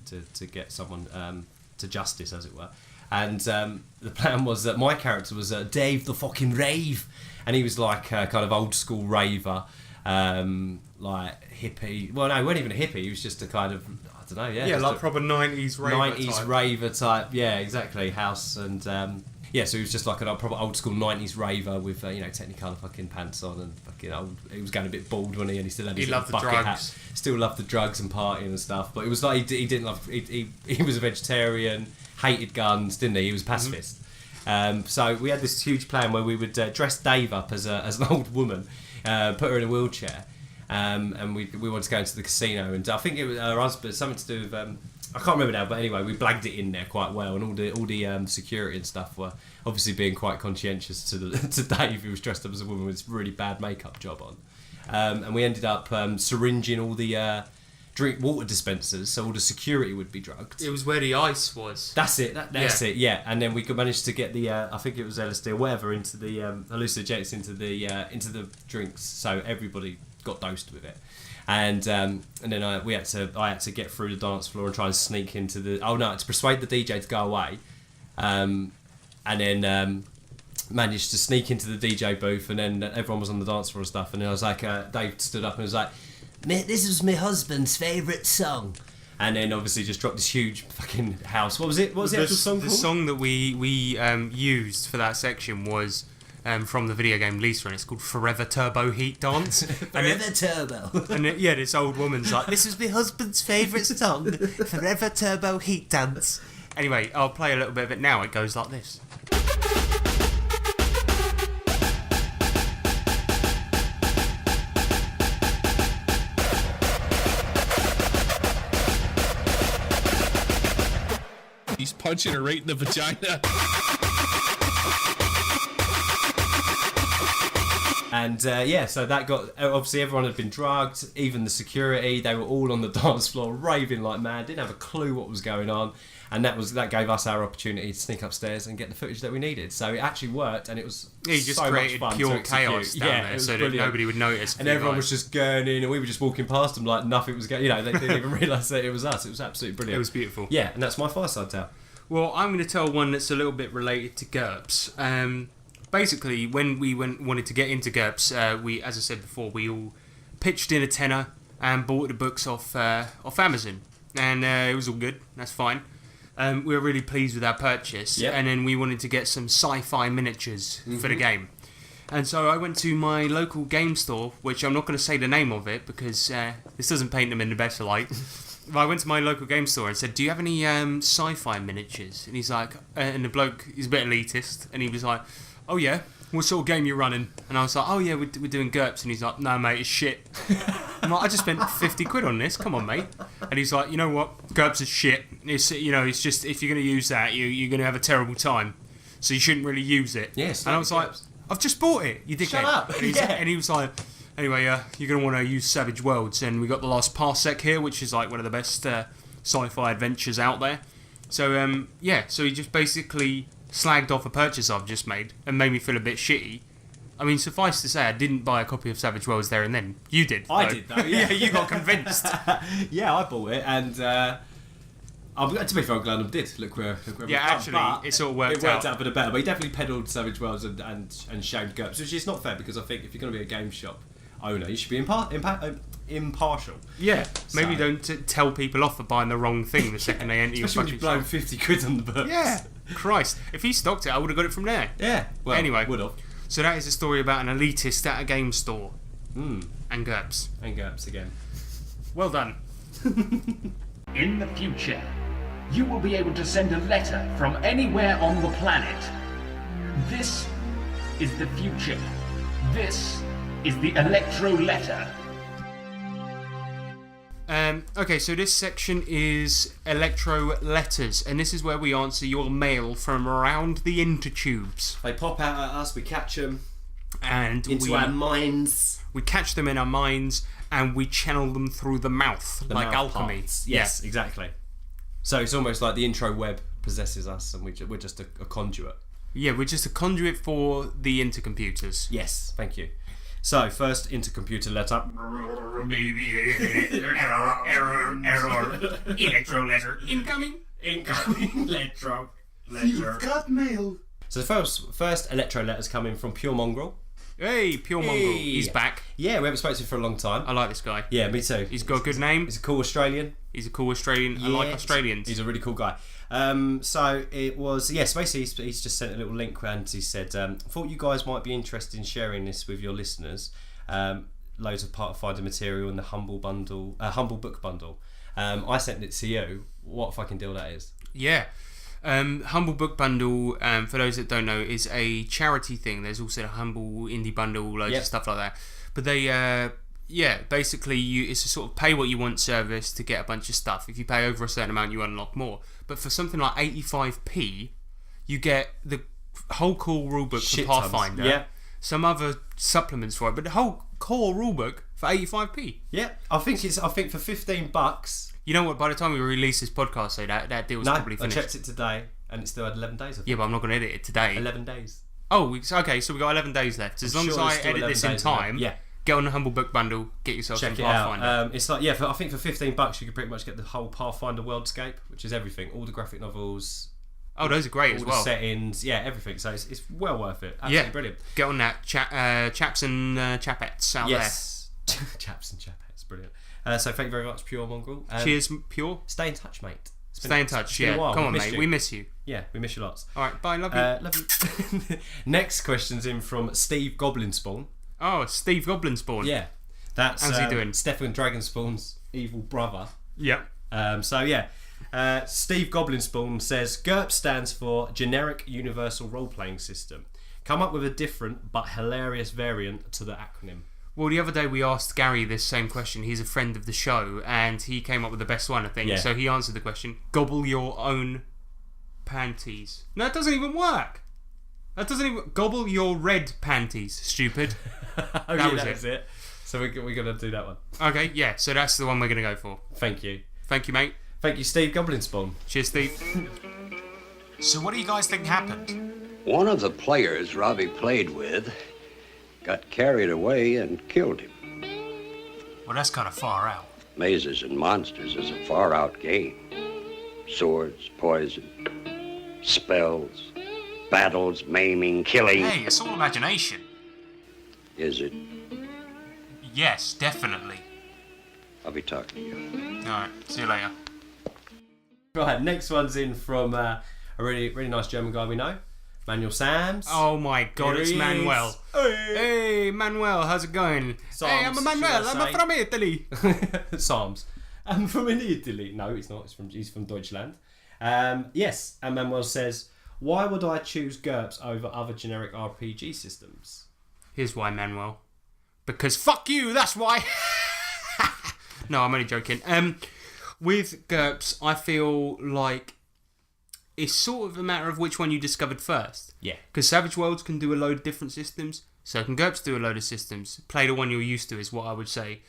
to get someone to justice, as it were. And the plan was that my character was Dave the fucking Rave, and he was like a kind of old school raver. Like hippie. Well, no, he wasn't even a hippie. He was just a kind of, I don't know. Yeah, like proper 90s raver 90s type. Raver type. Yeah, exactly. House and so he was just like a proper old school 90s raver with Technicolor fucking pants on and fucking old. He was going a bit bald, wasn't he? And he still had his loved the bucket drugs. hat. Still loved the drugs and partying and stuff. But it was like he didn't love. He was a vegetarian, hated guns, didn't he? He was a pacifist. So we had this huge plan where we would dress Dave up as an old woman. Put her in a wheelchair, and we wanted to go into the casino, and I think it was her husband, something to do with I can't remember now, but anyway, we blagged it in there quite well, and all the security and stuff were obviously being quite conscientious to Dave, who was dressed up as a woman with this really bad makeup job on, and we ended up syringing all the drink water dispensers, so all the security would be drugged. It was where the ice was. That's it. That's it. Yeah, and then we could manage to get the I think it was LSD or whatever into the hallucinogenics into the drinks, so everybody got dosed with it. And then I had to get through the dance floor and try and sneak into the to persuade the DJ to go away, and then managed to sneak into the DJ booth, and then everyone was on the dance floor and stuff, and then I was like, Dave stood up and was like, "This is my husband's favourite song," and then obviously just dropped this huge fucking house. What was it? What was the actual song called? The song that we used for that section was from the video game Lisa, and it's called Forever Turbo Heat Dance. Forever Turbo. And this old woman's like, "This is my husband's favourite song, Forever Turbo Heat Dance." Anyway, I'll play a little bit of it now. It goes like this. He's punching her right in the vagina. And so that got, obviously everyone had been drugged, even the security, they were all on the dance floor raving like mad, didn't have a clue what was going on, and that gave us our opportunity to sneak upstairs and get the footage that we needed. So it actually worked, and it was just so created much fun pure to execute. chaos down there, so that nobody would notice. And everyone was just gurning, and we were just walking past them like nothing was going, they didn't even realise that it was us. It was absolutely brilliant. It was beautiful. Yeah, and that's my Fireside Tale. Well, I'm going to tell one that's a little bit related to GURPS. Basically, when we wanted to get into GURPS, we, as I said before, we all pitched in a tenner and bought the books off Amazon, and it was all good. That's fine. We were really pleased with our purchase, and then we wanted to get some sci-fi miniatures for the game. And so I went to my local game store, which I'm not going to say the name of it because this doesn't paint them in the best light. But I went to my local game store and said, "Do you have any sci-fi miniatures?" And he's like, and the bloke, he's a bit elitist, and he was like, "Oh yeah, what sort of game you running?" And I was like, "Oh yeah, we're doing GURPS." And he's like, "No mate, it's shit." I'm like, "I just spent 50 quid on this, come on mate." And he's like, "You know what, GURPS is shit. It's it's just, if you're going to use that, you're going to have a terrible time. So you shouldn't really use it." Yes. And I was like, "I've just bought it, you dickhead." Shut up. And he was like, "Anyway, you're going to want to use Savage Worlds, and we got The Last Parsec here, which is like one of the best sci-fi adventures out there." So so he just basically slagged off a purchase I've just made and made me feel a bit shitty. I mean, suffice to say, I didn't buy a copy of Savage Worlds there and then. You did. I though. did, though, yeah. You got convinced. Yeah, I bought it, and to be fair, I'm glad I did. Look where Yeah, actually, it sort of worked out. It worked out for the better, but he definitely peddled Savage Worlds and shamed GURPS, which is not fair, because I think if you're going to be a game shop owner, you should be impartial. Yeah, maybe So- don't tell people off for buying the wrong thing the second they enter your Especially when fucking you've blown shop. 50 quid on the books. Yeah, Christ. If he stocked it, I would have got it from there. Yeah. Well, Anyway. would have. So that is a story about an elitist at a game store. Mm. And GURPS. And GURPS again. Well done. In the future, you will be able to send a letter from anywhere on the planet. This is the future. This is the Electro Letter. Okay, so this section is Electro Letters, and this is where we answer your mail from around the intertubes. They pop out at us, we catch them And into our minds. We catch them in our minds, and we channel them through the mouth, like mouth alchemy. parts. Yes, exactly. So it's almost like the intro web possesses us, and we're just a conduit. Yeah, we're just a conduit for the intercomputers. Yes, thank you. So, first intercomputer letter. Error. Electro letter incoming. Electro letter. You've got mail. So the first electro letter's coming from Pure Mongrel. Hey, Pure Mongrel. He's back. Yeah, we haven't spoken to him for a long time. I like this guy. Yeah, me too. He's got a good name. He's a cool Australian. He's a cool Australian. I like Australians. He's a really cool guy. So it was, yes, basically he's just sent a little link and he said, thought you guys might be interested in sharing this with your listeners. Loads of Pathfinder material in the Humble Book Bundle. I sent it to you. What a fucking deal that is. Yeah. Humble Book Bundle, for those that don't know, is a charity thing. There's also a Humble Indie Bundle, loads of stuff like that. But they, basically it's a sort of pay what you want service to get a bunch of stuff. If you pay over a certain amount, you unlock more. But for something like 85p, you get the whole core rulebook for Shit tons. Pathfinder. Yeah. Some other supplements for it, but the whole core rulebook for 85p. Yeah, I think for $15. You know what? By the time we release this podcast, so that deal's probably I finished. checked it today, and it still had 11 days. I think. Yeah, but I'm not going to edit it today. 11 days. Oh, okay. So we got 11 days left. As long as I edit this in time, yeah. Get on the Humble Book Bundle, get yourself Check some it Pathfinder. out. It's like I think for $15 you can pretty much get the whole Pathfinder worldscape, which is everything, all the graphic novels. Oh, those are great all as the well. Settings, yeah, everything. So it's well worth it. Absolutely brilliant. Get on that, chaps and chapettes out Yes, chaps and chapettes, brilliant. So thank you very much, Pure Mongrel. Cheers, Pure. Stay in touch, mate. Stay in touch. Yeah, come on, mate. We miss you. Yeah, we miss you lots. All right, bye. Love you. Love you. Next question's in from Steve Goblinspawn. Oh, Steve Goblinspawn. Yeah, that's how's he doing? Stefan Dragonspawn's evil brother. Yep. Steve Goblinspawn says GURPS stands for Generic Universal Role Playing System. Come up with a different but hilarious variant to the acronym. Well, the other day we asked Gary this same question. He's a friend of the show, and he came up with the best one, I think. Yeah. So he answered the question: gobble your own panties. No, it doesn't even work. That doesn't even gobble your red panties. Stupid. That was it. So we're gonna do that one. Okay, yeah. So that's the one we're gonna go for. Thank you. Thank you, mate. Thank you, Steve Goblinspawn. Cheers, Steve. So what do you guys think happened? One of the players Robbie played with got carried away and killed him. Well, that's kind of far out. Mazes and Monsters is a far-out game. Swords, poison, spells, battles, maiming, killing. Hey, it's all imagination. Is it? Yes, definitely. I'll be talking to you. Alright, see you later. Right, next one's in from a really, really nice German guy we know, Manuel Sams. Oh my god, Here it's he is. Manuel. Hey, Manuel, how's it going? Psalms, hey, I'm Manuel, should I I'm say? from Italy. Psalms. I'm from Italy. No, he's not. He's from Deutschland. Yes, and Manuel says, why would I choose GURPS over other generic RPG systems? Here's why, Manuel. Because fuck you, that's why. No, I'm only joking. With GURPS, I feel like it's sort of a matter of which one you discovered first. Yeah. Because Savage Worlds can do a load of different systems, so can GURPS do a load of systems. Play the one you're used to is what I would say.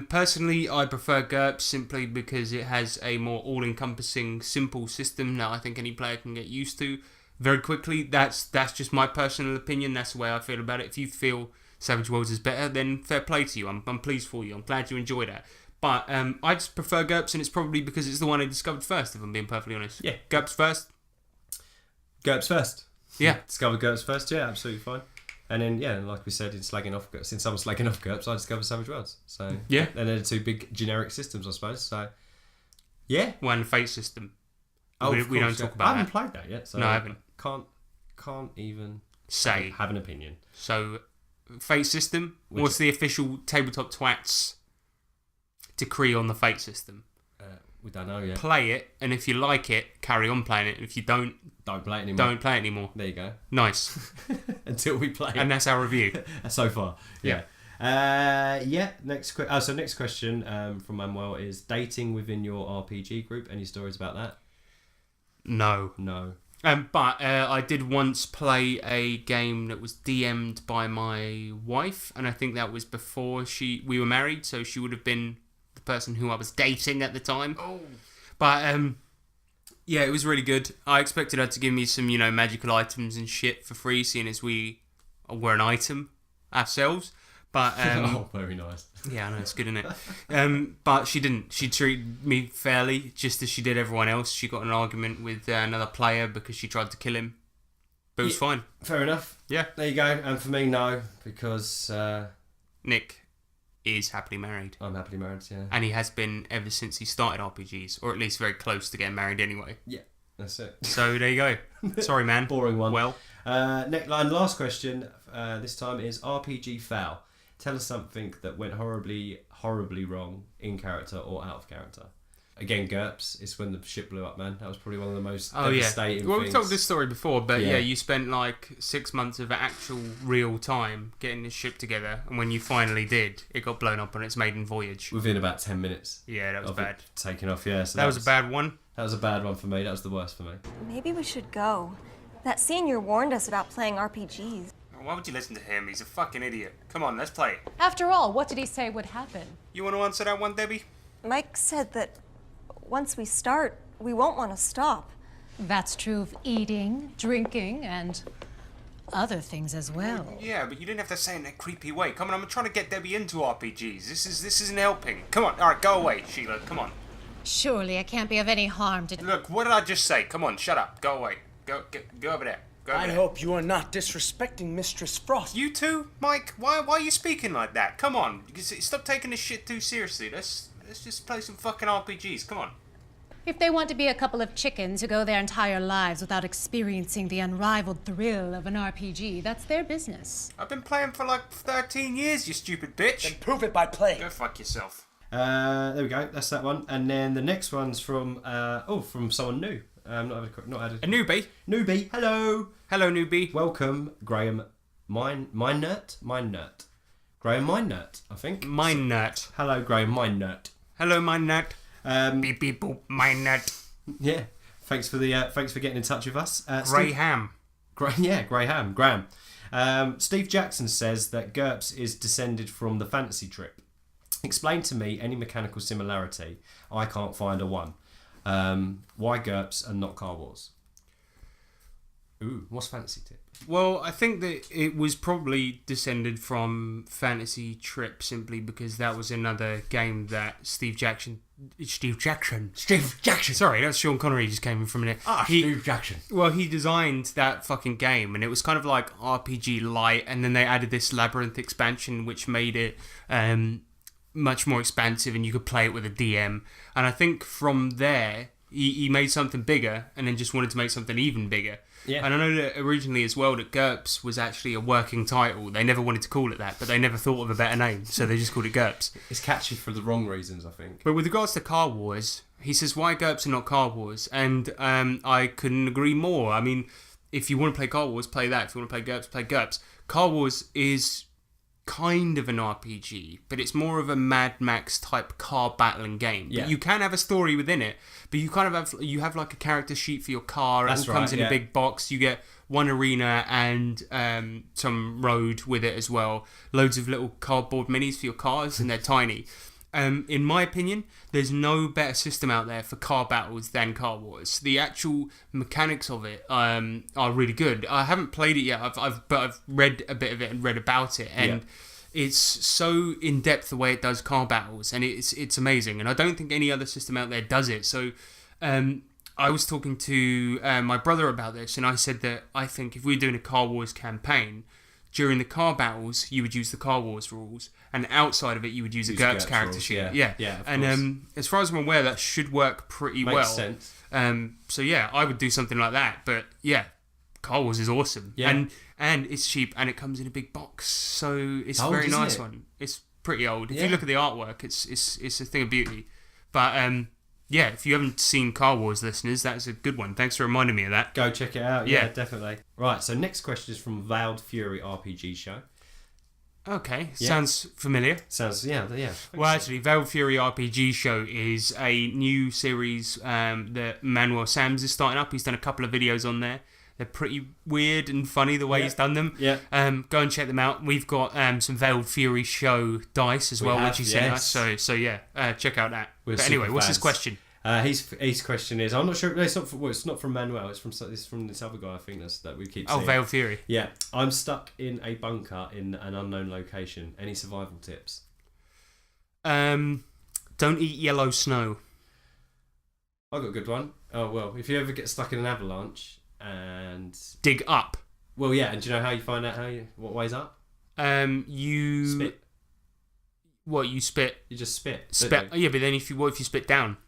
Personally, I prefer GURPS simply because it has a more all-encompassing, simple system that I think any player can get used to. very quickly, that's just my personal opinion. That's the way I feel about it. If you feel Savage Worlds is better, then fair play to you. I'm pleased for you. I'm glad you enjoy that. But I just prefer GURPS, and it's probably because it's the one I discovered first, if I'm being perfectly honest. Yeah. GURPS first? GURPS first. Yeah. Discovered GURPS first, yeah, absolutely fine. And then, yeah, like we said, since someone's slagging off GURPS, I discovered Savage Worlds. So, yeah. And they're the two big generic systems, I suppose. So, yeah. One Fate system. Oh, we don't talk about I haven't played that yet. So no, I haven't. Can't even have an opinion. So, Fate system. What's the official Tabletop Twats decree on the Fate system? We don't know yet. Play it, and if you like it, carry on playing it. And if you don't play it anymore. Don't play it anymore. There you go. Nice. Until we play it. And that's our review. So far. Yeah. Next question from Manuel is dating within your RPG group. Any stories about that? No. But I did once play a game that was DM'd by my wife, and I think that was before we were married, so she would have been the person who I was dating at the time. Oh. But yeah, it was really good. I expected her to give me some, magical items and shit for free, seeing as we were an item ourselves. But oh, very nice. Yeah, I know, it's good, isn't it? But she didn't. She treated me fairly, just as she did everyone else. She got in an argument with another player because she tried to kill him. But it was fine. Fair enough. Yeah. There you go. And for me, no, because Nick is happily married. I'm happily married, yeah. And he has been ever since he started RPGs, or at least very close to getting married anyway. Yeah, that's it. So there you go. Sorry, man. Boring one. Well. Next line, last question this time is RPG foul. Tell us something that went horribly wrong in character or out of character. Again, GURPS, it's when the ship blew up, man. That was probably one of the most devastating things. Well, we've told this story before, but yeah, you spent like 6 months of actual real time getting this ship together, and when you finally did, it got blown up on its maiden voyage. Within about 10 minutes. Yeah, that was bad. Taking off, yeah. So that was a bad one. That was a bad one for me. That was the worst for me. Maybe we should go. That senior warned us about playing RPGs. Why would you listen to him? He's a fucking idiot. Come on, let's play. After all, what did he say would happen? You want to answer that one, Debbie? Mike said that once we start, we won't want to stop. That's true of eating, drinking, and other things as well. Yeah, but you didn't have to say it in a creepy way. Come on, I'm trying to get Debbie into RPGs. This isn't helping. Come on, all right, go away, Sheila. Come on. Surely it can't be of any harm to... Look, what did I just say? Come on, shut up. Go away. Go over there. I hope you are not disrespecting Mistress Frost. You too, Mike? Why are you speaking like that? Come on, stop taking this shit too seriously. Let's just play some fucking RPGs. Come on. If they want to be a couple of chickens who go their entire lives without experiencing the unrivaled thrill of an RPG, that's their business. I've been playing for like 13 years, you stupid bitch. Then prove it by playing. Go fuck yourself. There we go. That's that one. And then the next one's from someone new. Not had a newbie. Newbie. Hello. Hello, newbie. Welcome, Graham. Mine nerd. Graham Mine Nerd, I think. Mine Nerd. Hello, Graham Mine Nerd. Hello, Mine Nerd. Beep beep boop. Mine Nerd. Yeah. Thanks for getting in touch with us. Graham. Graham. Steve Jackson says that GURPS is descended from the Fantasy Trip. Explain to me any mechanical similarity. I can't find a one. Why GURPS and not Car Wars? Ooh, what's Fantasy Tip? Well, I think that it was probably descended from Fantasy Trip simply because that was another game that Steve Jackson. Sorry, that's Sean Connery just came in for a minute. Steve Jackson. Well, he designed that fucking game, and it was kind of like RPG light, and then they added this Labyrinth expansion, which made it much more expansive, and you could play it with a DM. And I think from there, he made something bigger, and then just wanted to make something even bigger. Yeah. And I know that originally as well that GURPS was actually a working title. They never wanted to call it that, but they never thought of a better name, so they just called it GURPS. It's catchy for the wrong reasons, I think. But with regards to Car Wars, he says, why GURPS and not Car Wars? And I couldn't agree more. I mean, if you want to play Car Wars, play that. If you want to play GURPS, play GURPS. Car Wars is kind of an RPG, but it's more of a Mad Max type car battling game. Yeah. But you can have a story within it, but you kind of have like a character sheet for your car. That's it all comes right, in a big box. You get one arena and some road with it as well. Loads of little cardboard minis for your cars, and they're tiny. in my opinion, there's no better system out there for car battles than Car Wars. The actual mechanics of it are really good. I haven't played it yet, but I've read a bit of it and read about it, and it's so in depth the way it does car battles, and it's amazing. And I don't think any other system out there does it. So I was talking to my brother about this, and I said that I think if we were doing a Car Wars campaign, during the car battles, you would use the Car Wars rules, and outside of it, you would use a GURPS character sheet. Yeah. And as far as I'm aware, that should work pretty well. Makes sense. So yeah, I would do something like that. But yeah, Car Wars is awesome. Yeah. And it's cheap, and it comes in a big box, so it's a very nice one. It's pretty old. If you look at the artwork, it's a thing of beauty. But yeah, if you haven't seen Car Wars, listeners, that's a good one. Thanks for reminding me of that. Go check it out. Yeah, definitely. Right, so next question is from Veiled Fury RPG Show. Okay, sounds familiar. Sounds, yeah. Well, actually, Veiled Fury RPG Show is a new series that Manuel Sams is starting up. He's done a couple of videos on there. They're pretty weird and funny the way he's done them. Yeah. Go and check them out. We've got some Veiled Fury Show dice as well, which he sent us. So yeah, check out that. But anyway, what's his question? His question is, I'm not sure. No, it's not from Manuel. It's from this other guy. I think that we keep saying. Oh, Veiled Fury. Yeah, I'm stuck in a bunker in an unknown location. Any survival tips? Don't eat yellow snow. I got a good one. Oh well, if you ever get stuck in an avalanche and dig up. Well, yeah, and do you know how you find out what way's up? You spit. What you spit? You just spit. Spit. Oh, yeah, but then what if you spit down?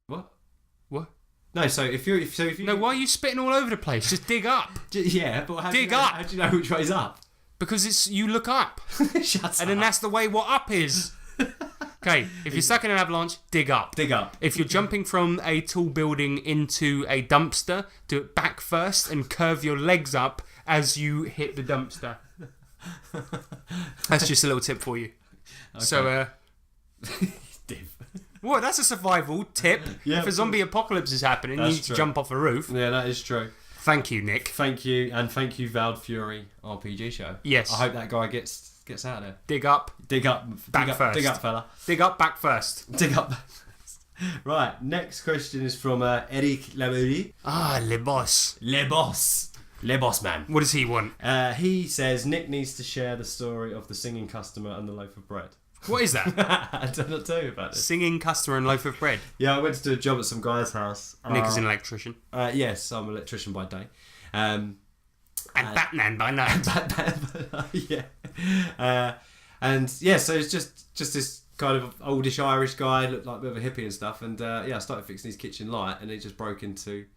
What? No, so if you no, why are you spitting all over the place? Just dig up. Yeah, but how do you know which way's up? Because you look up. Shut up. And then that's the way what up is. Okay, if you're stuck in an avalanche, dig up. Dig up. If you're jumping from a tall building into a dumpster, do it back first and curve your legs up as you hit the dumpster. That's just a little tip for you. Okay. So, what? That's a survival tip. Yeah, if a zombie apocalypse is happening, you need to jump off a roof. Yeah, that is true. Thank you, Nick. Thank you, and thank you, Veiled Fury RPG Show. Yes. I hope that guy gets out of there. Dig up. Dig up. Back first. Dig up, fella. Dig up, back first. Dig up. Right, next question is from Eric Lamouri. Le boss. Le boss. Le boss man. What does he want? He says Nick needs to share the story of the singing customer and the loaf of bread. What is that? I don't know tell you about this. Singing customer and loaf of bread. Yeah, I went to do a job at some guy's house. Nick is an electrician. Yes, I'm an electrician by day. And Batman by night. Yeah. And yeah, so it's just this kind of oldish Irish guy, looked like a bit of a hippie and stuff. And I started fixing his kitchen light, and it just broke into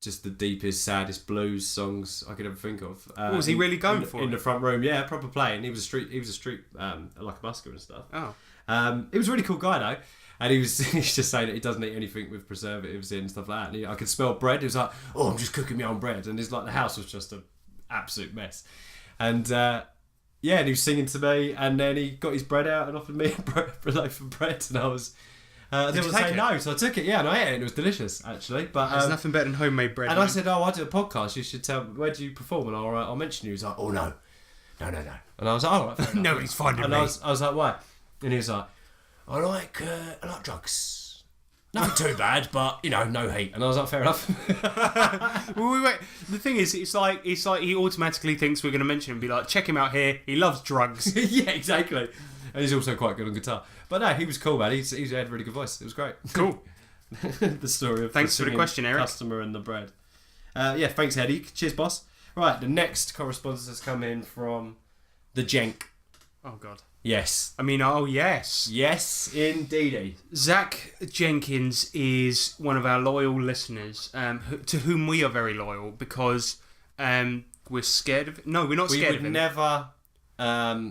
just the deepest, saddest blues songs I could ever think of. What was he really going for? In the front room, yeah, proper playing. He was a street like a busker and stuff. Oh. He was a really cool guy though. And he's just saying that he doesn't eat anything with preservatives in and stuff like that. And I could smell bread. He was like, "Oh, I'm just cooking my own bread." And it's like the house was just an absolute mess. And and he was singing to me. And then he got his bread out and offered me a loaf of bread. And I was, I didn't want to say no, so I took it. Yeah, and I ate it. And it was delicious actually. But there's nothing better than homemade bread. And I said, "Oh, I do a podcast. You should tell me where do you perform, and I'll mention you." He was like, "Oh no." And I was like, "Oh, right, nobody's finding and me." I was like, "Why?" And he was like, I like drugs. Nothing too bad, but no heat." And I was like, "Fair enough." Wait. The thing is, it's like he automatically thinks we're going to mention him and be like, "Check him out here. He loves drugs." Yeah, exactly. And he's also quite good on guitar. But no, he was cool, man. He had a really good voice. It was great. Cool. The story of thanks for the question, Eric. Customer and the bread. Yeah, thanks, Eddie. Cheers, boss. Right, the next correspondence has come in from the Jenk. Oh God. Yes. I mean, oh yes. Yes, indeedy. Zach Jenkins is one of our loyal listeners, to whom we are very loyal because we're scared of... No, we're not scared of him. We would never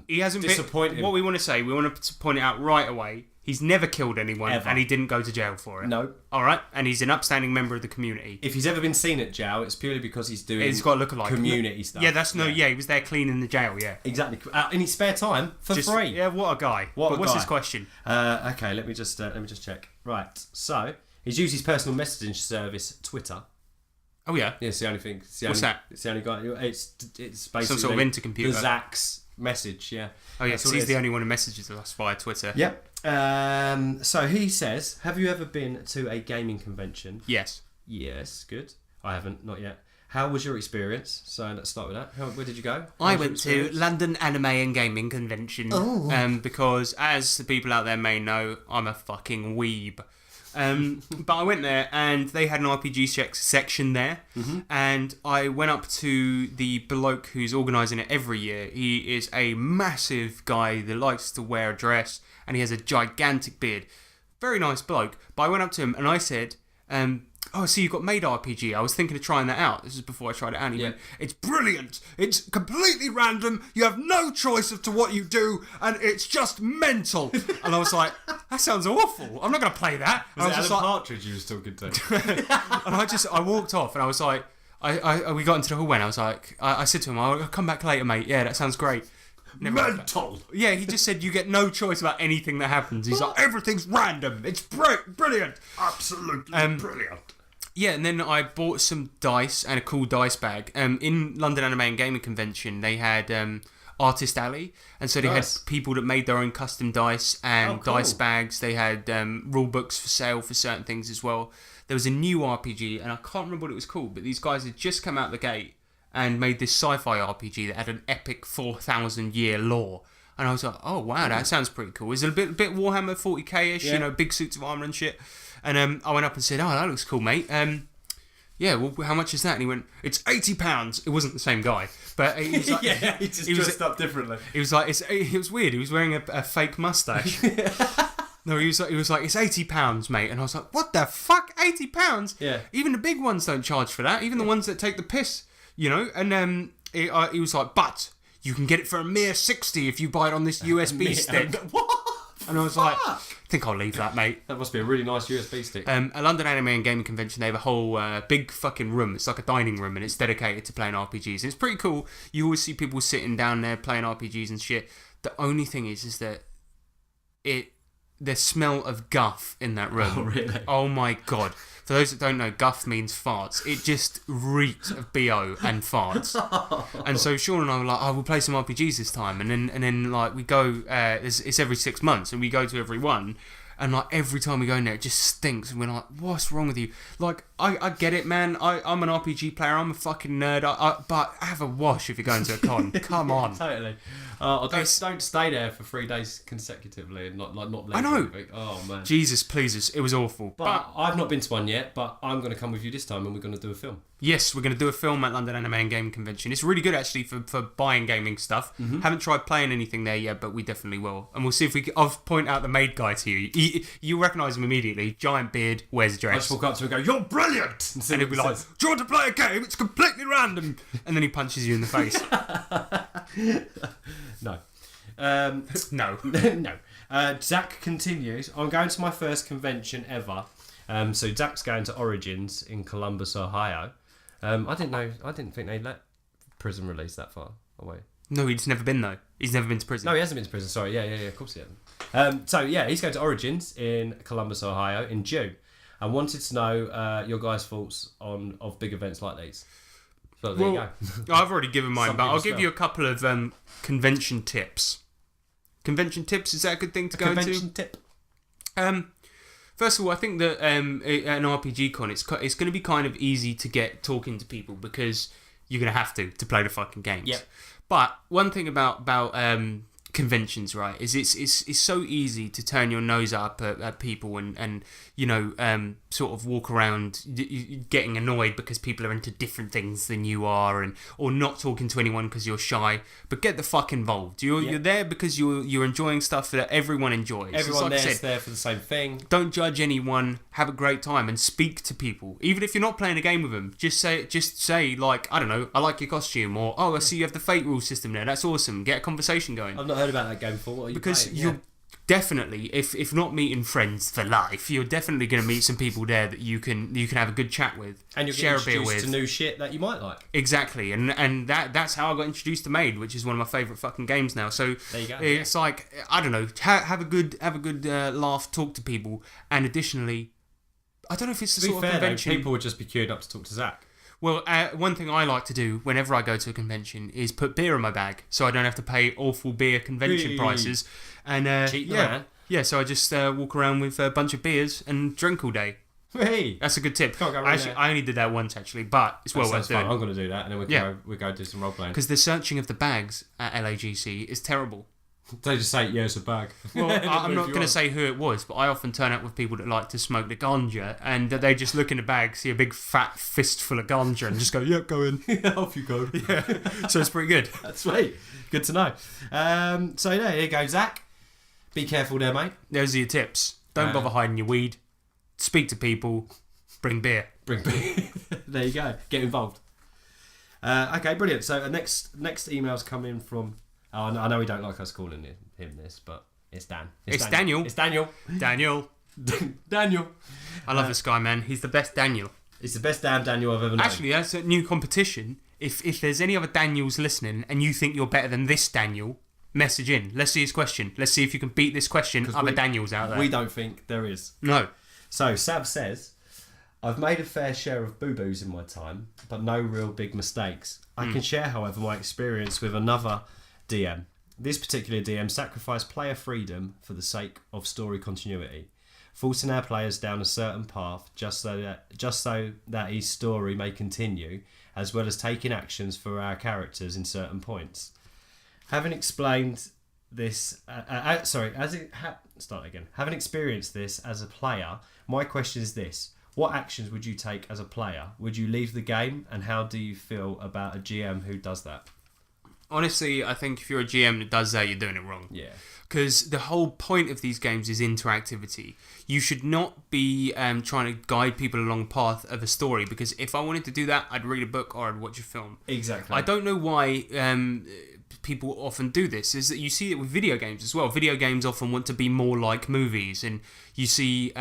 he hasn't disappoint him. What we want to say, we want to point it out right away. He's never killed anyone, ever. And he didn't go to jail for it. No. All right? And he's an upstanding member of the community. If he's ever been seen at jail, it's purely because he's doing he's got a lookalike community stuff. Yeah, he was there cleaning the jail, yeah. Exactly. In his spare time, for free. Yeah, what a guy. What's his question? Okay, let me just check. Right, so he's used his personal messaging service, Twitter. Oh, yeah? Yeah, it's the only thing. What's that? It's the only guy. It's basically... Some sort of intercomputer. The Zach's message. Yeah. Oh yeah, That's 'cause all it he's is. the only one who messages us via Twitter. Yep. So he says, have you ever been to a gaming convention? Yes. Yes, good. I haven't, not yet. How was your experience? So let's start with that. Where did you go? I How was your went to experience? London Anime and Gaming Convention because, as the people out there may know, I'm a fucking weeb. But I went there and they had an RPG section there, and I went up to the bloke who's organising it every year. He is a massive guy that likes to wear a dress, and he has a gigantic beard. Very nice bloke. But I went up to him and I said, oh, so you've got Made RPG. I was thinking of trying that out. This is before I tried it out. And he went, it's brilliant. It's completely random. You have no choice as to what you do, and it's just mental. And I was like, that sounds awful. I'm not going to play that. Was I it was Alan Partridge you was talking to? And I walked off, and I was like, we got into the hallway, and I was like, I said to him, I'll come back later, mate. Yeah, that sounds great. Mental. Yeah, he just said you get no choice about anything that happens. He's like, everything's random. It's brilliant. Absolutely brilliant. Yeah, and then I bought some dice and a cool dice bag. In London Anime and Gaming Convention, they had Artist Alley, and so they had people that made their own custom dice and dice bags. They had rule books for sale for certain things as well. There was a new RPG, and I can't remember what it was called, but these guys had just come out the gate and made this sci-fi RPG that had an epic 4,000-year lore. And I was like, oh, wow, that sounds pretty cool. It's a bit Warhammer 40k-ish, you know, big suits of armour and shit. And I went up and said, oh, that looks cool, mate. Yeah, well, how much is that? And he went, it's £80. It wasn't the same guy. But he was like... yeah, he just dressed up differently. He was like, it was weird. He was wearing a fake moustache. No, he was like, it's £80, mate. And I was like, what the fuck? £80? Yeah. Even the big ones don't charge for that. Even the ones that take the piss, you know? And he was like, but you can get it for a mere £60 if you buy it on this USB stick. What? And I was like, I think I'll leave that, mate. That must be a really nice USB stick. At London Anime and Gaming Convention, they have a whole big fucking room. It's like a dining room, and it's dedicated to playing RPGs. And it's pretty cool. You always see people sitting down there playing RPGs and shit. The only thing is that the smell of guff in that room. Oh, really? Oh my god. For those that don't know, guff means farts. It just reeked of BO and farts. And so Sean and I were like, oh, we'll play some RPGs this time. And then like, we go, it's every 6 months, and we go to every one. And like, every time we go in there, it just stinks. And we're like, what's wrong with you? Like, I get it, man. I'm an RPG player. I'm a fucking nerd. But have a wash if you're going to a con. Come on. Totally. Don't stay there for 3 days consecutively and not leave. I know. Anything. Oh man. Jesus please us. It was awful. But I've not been to one yet. But I'm going to come with you this time, and we're going to do a film. Yes, we're going to do a film at London Anime and Gaming Convention. It's really good actually for buying gaming stuff. Haven't tried playing anything there yet, but we definitely will. And we'll see if we can. I'll point out the maid guy to you. You recognise him immediately. Giant beard, wears a dress. I just walk up to him and go, "You're brilliant!" And he'll be like, "Do you want to play a game? It's completely random." And then he punches you in the face. No. No. No. Zach continues. I'm going to my first convention ever. So Zach's going to Origins in Columbus, Ohio. I didn't think they let prison release that far away. No, he's never been though. He's never been to prison. No, he hasn't been to prison. Sorry, yeah, of course he hasn't. So yeah, he's going to Origins in Columbus, Ohio in June. I wanted to know your guys' thoughts of big events like these. So there you go. I've already given mine, but I'll give you a couple of convention tips. Convention tips, is that a good thing to go into? Convention tip. First of all, I think that an RPG con, it's going to be kind of easy to get talking to people because you're going to have to play the fucking games. Yep. But one thing about conventions, right, is it's so easy to turn your nose up at people and you know, sort of walk around getting annoyed because people are into different things than you are, or not talking to anyone because you're shy. But get the fuck involved. You're there because you're enjoying stuff that everyone enjoys. Everyone there's there for the same thing. Don't judge anyone. Have a great time and speak to people. Even if you're not playing a game with them, just say like, I don't know, I like your costume, or oh, I see you have the fate rule system there. That's awesome. Get a conversation going. I've not heard about that game before. What are you because playing? you're definitely, if not meeting friends for life, you're definitely going to meet some people there that you can have a good chat with, and you'll share get a beer introduced with. to new shit that you might like. Exactly, and that's how I got introduced to Maid, which is one of my favourite fucking games now. So there you go. It's like, I don't know, have a good laugh, talk to people, and additionally, I don't know if it's the sort of convention. Though, people would just be queued up to talk to Zach. Well, one thing I like to do whenever I go to a convention is put beer in my bag, so I don't have to pay awful beer convention prices. And Cheat the man. yeah. So I just walk around with a bunch of beers and drink all day. Hey, that's a good tip. Can't go wrong Actually, there. I only did that once actually, but it's well worth doing. I'm going to do that, and then we go do some role playing. Because the searching of the bags at LAGC is terrible. They just say, yeah, it's a bag. Well, I'm not going to say who it was, but I often turn up with people that like to smoke the ganja, and they just look in the bag, see a big fat fistful of ganja, and just go, yep, go in. Off you go. Yeah. So it's pretty good. That's sweet. Good to know. So yeah, here you go, Zach. Be careful there, mate. Those are your tips. Don't bother hiding your weed. Speak to people. Bring beer. Bring beer. There you go. Get involved. Okay, brilliant. So next email's coming from... Oh, I know we don't like us calling him this, but it's Dan. It's Daniel. It's Daniel. Daniel. Daniel. I love this guy, man. He's the best Daniel. He's the best damn Daniel I've ever known. Actually, that's a new competition. If there's any other Daniels listening and you think you're better than this Daniel, message in. Let's see his question. Let's see if you can beat this question. Other Daniels out there. We don't think there is. No. So, Sab says, I've made a fair share of boo-boos in my time, but no real big mistakes. I can share, however, my experience with another DM. This particular DM sacrificed player freedom for the sake of story continuity, forcing our players down a certain path just so that his story may continue, as well as taking actions for our characters in certain points. Having explained this, having experienced this as a player, my question is this: what actions would you take as a player? Would you leave the game, and how do you feel about a GM who does that? Honestly, I think if you're a GM that does that, you're doing it wrong. Yeah. Because the whole point of these games is interactivity. You should not be trying to guide people along the path of a story, because if I wanted to do that, I'd read a book or I'd watch a film. Exactly. I don't know why people often do this, is that you see it with video games as well. Video games often want to be more like movies, and you see,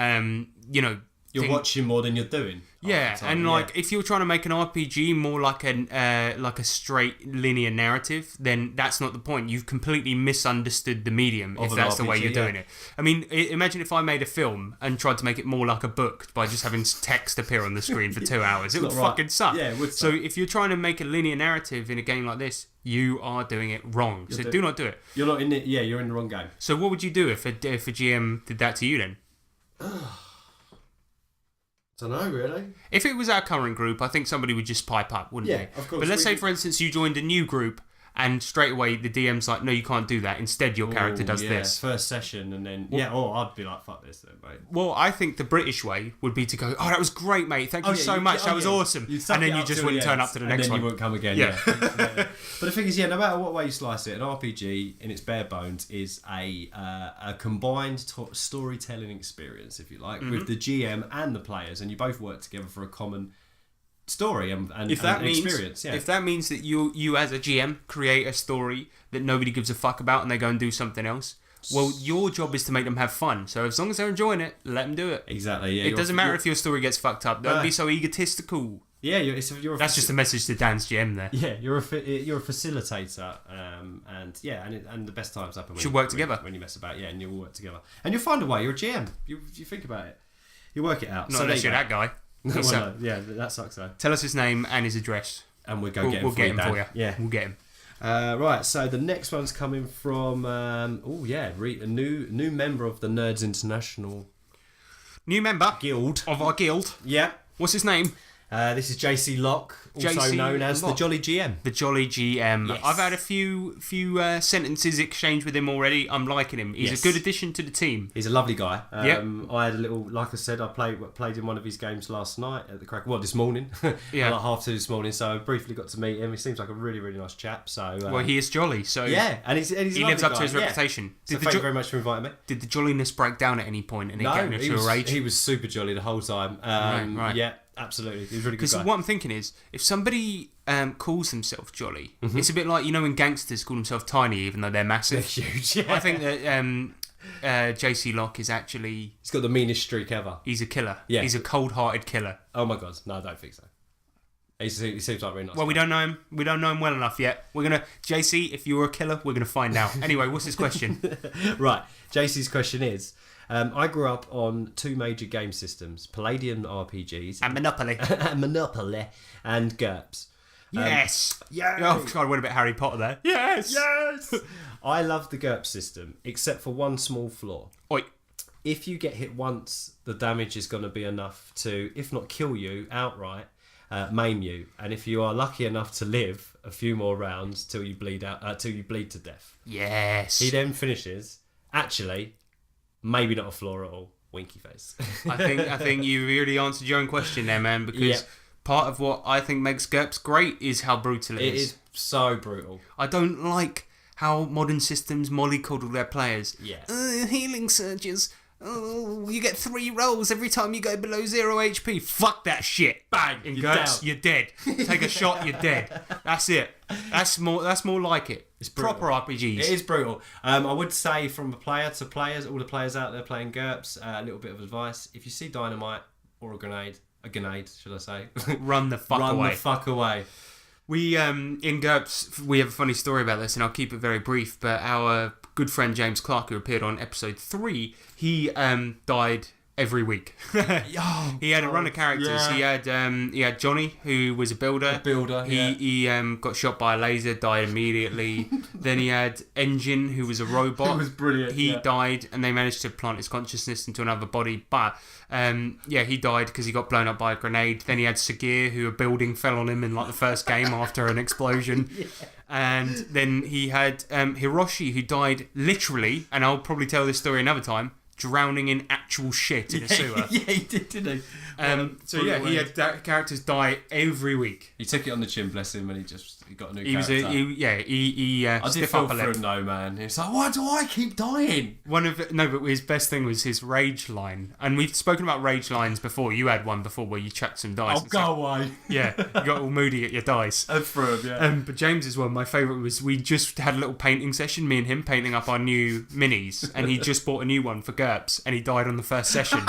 you're watching more than you're doing. Yeah, and if you're trying to make an RPG more like a straight linear narrative, then that's not the point. You've completely misunderstood the medium if that's the way you're doing it. I mean, imagine if I made a film and tried to make it more like a book by just having text appear on the screen for 2 hours. It would fucking suck. Yeah, it would so suck. if you're trying to make a linear narrative in a game like this, you are doing it wrong. So do not do it. You're not in it. Yeah, you're in the wrong game. So what would you do if a GM did that to you then? I don't know, really. If it was our current group, I think somebody would just pipe up, wouldn't they? Yeah, of course. But let's say, for instance, you joined a new group and straight away the DM's like, no, you can't do that. Instead, your character does this. First session, and then... I'd be like, fuck this then, mate. Well, I think the British way would be to go, oh, that was great, mate. Thank you so much. That was awesome. And then you just wouldn't turn up to the next one. And then you wouldn't come again, yeah. But the thing is, no matter what way you slice it, an RPG, in its bare bones, is a combined storytelling experience, if you like, with the GM and the players, and you both work together for a common... story and experience. Yeah. If that means that you as a GM create a story that nobody gives a fuck about and they go and do something else, well, your job is to make them have fun. So as long as they're enjoying it, let them do it. Exactly. Yeah. It doesn't matter if your story gets fucked up. Don't be so egotistical. Yeah, that's just a message to Dan's GM there. Yeah, you're a facilitator, and the best times happen when should work together when you mess about. Yeah, and you'll work together, and you'll find a way. You're a GM. You think about it. You work it out. Not unless you're that guy. Yeah, that sucks though. Tell us his name and his address, and we'll get him for you. Yeah, we'll get him. Right. So the next one's coming from a new member of the Nerds International. New member guild of our guild. Yeah. What's his name? This is JC Locke, also known as the Jolly GM. The Jolly GM. Yes. I've had a few sentences exchanged with him already. I'm liking him. He's a good addition to the team. He's a lovely guy. I had a little, like I said, I played in one of his games last night at the Crack. Well, this morning. Yeah. Like 2:30 this morning. So I briefly got to meet him. He seems like a really, really nice chap. So he is jolly. So yeah, and he's he lives up to his reputation. So thank you very much for inviting me. Did the jolliness break down at any point and get into a rage? He was super jolly the whole time. Right. Yeah. Absolutely, he's a really good guy. Because what I'm thinking is, if somebody calls himself jolly, it's a bit like, when gangsters call themselves tiny even though they're massive. They're huge, yeah. I think that JC Locke is actually... He's got the meanest streak ever. He's a killer. Yeah. He's a cold-hearted killer. Oh my God, no, I don't think so. He seems like a really nice Well, guy. we don't know him. We don't know him well enough yet. We're gonna, JC, if you're a killer, we're gonna find out. Anyway, what's his question? Right, JC's question is: I grew up on two major game systems, Palladium RPGs and Monopoly, and GURPS. Yes. Yes. Oh God, I went a bit Harry Potter there. Yes. Yes. I love the GURPS system, except for one small flaw. Oi. If you get hit once, the damage is going to be enough to, if not kill you outright, maim you. And if you are lucky enough to live a few more rounds till you bleed out, till you bleed to death. Yes. He then finishes. Actually, maybe not a flaw at all. Winky face. I think you really answered your own question there, man. Because part of what I think makes GURPS great is how brutal it is. It is so brutal. I don't like how modern systems mollycoddle their players. Yeah. Healing surges. Oh, you get 3 rolls every time you go below 0 HP. Fuck that shit. Bang. In You're GURPS, down. you're dead. Take a shot, you're dead. That's it. That's more like it. It's proper RPGs. It is brutal. I would say from a player to players, all the players out there playing GURPS, a little bit of advice. If you see dynamite or a grenade, should I say? Run the fuck away. Run the fuck away. We, in GURPS, we have a funny story about this, and I'll keep it very brief, but our good friend James Clark, who appeared on episode 3, he died every week. He had a run of characters. Yeah. He had Johnny, who was a builder. He got shot by a laser, died immediately. Then he had Engine, who was a robot. He was brilliant. He died, and they managed to plant his consciousness into another body. But he died because he got blown up by a grenade. Then he had Sagir, who a building fell on him in like the first game after an explosion. And then he had Hiroshi, who died literally, and I'll probably tell this story another time, drowning in actual shit in a sewer. Yeah, he did, didn't he? He had characters die every week. He took it on the chin, bless him, and he got a new He character. I did feel for him though, man. It's like, why do I keep dying? But his best thing was his rage line, and we've spoken about rage lines before. You had one before where you chucked some dice. Oh, go away! Yeah, you got all moody at your dice. And threw him, yeah. But James's one, my favourite was we just had a little painting session, me and him painting up our new minis, and he just bought a new one for GURPS, and he died on the first session.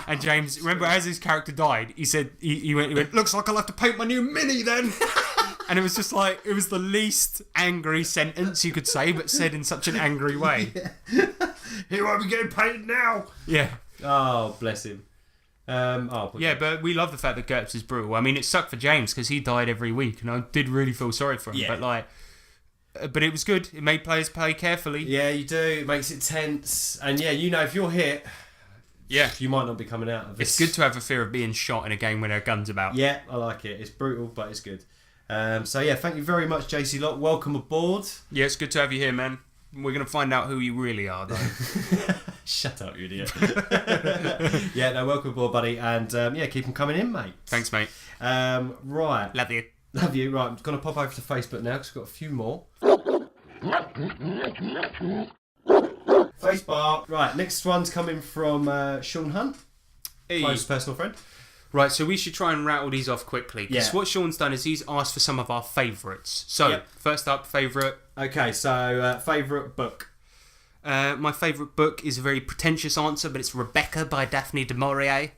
And James, remember, as his character died, he said, he went, looks like I'll have to paint my new mini then. And it was just like, it was the least angry sentence you could say, but said in such an angry way. He won't be getting painted now. Yeah. Oh, bless him. But we love the fact that GURPS is brutal. I mean, it sucked for James because he died every week, and I did really feel sorry for him. Yeah. But it was good. It made players play carefully. Yeah, you do. It makes it tense. And yeah, if you're hit, you might not be coming out of this. It's good to have a fear of being shot in a game when there are guns about. Yeah, I like it. It's brutal, but it's good. Thank you very much, JC Locke. Welcome aboard. Yeah, it's good to have you here, man. We're going to find out who you really are, though. Shut up, you idiot. Welcome aboard, buddy. And keep them coming in, mate. Thanks, mate. Right. Love you. Love you. Right, I'm going to pop over to Facebook now because we've got a few more. Facebook. Right, next one's coming from Sean Hunt. Hey. Close personal friend. Right, so we should try and rattle these off quickly. Because what Sean's done is he's asked for some of our favourites. So, first up, favourite. Okay, so favourite book. My favourite book is a very pretentious answer, but it's Rebecca by Daphne du Maurier.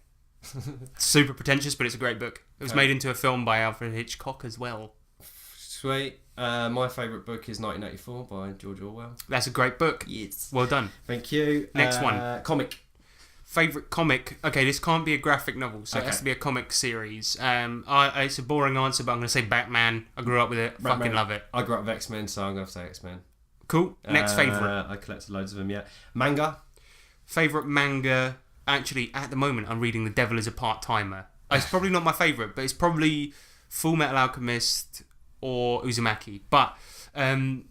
Super pretentious, but it's a great book. It was made into a film by Alfred Hitchcock as well. Sweet. My favourite book is 1984 by George Orwell. That's a great book. Yes. Well done. Thank you. Next one. Comic. Favourite comic? Okay, this can't be a graphic novel, so it has to be a comic series. It's a boring answer, but I'm going to say Batman. I grew up with it. Batman. Fucking love it. I grew up with X-Men, so I'm going to say X-Men. Cool. Next favourite. I collected loads of them, yeah. Manga. Favourite manga? Actually, at the moment, I'm reading The Devil is a Part-Timer. It's probably not my favourite, but it's probably Full Metal Alchemist or Uzumaki. But The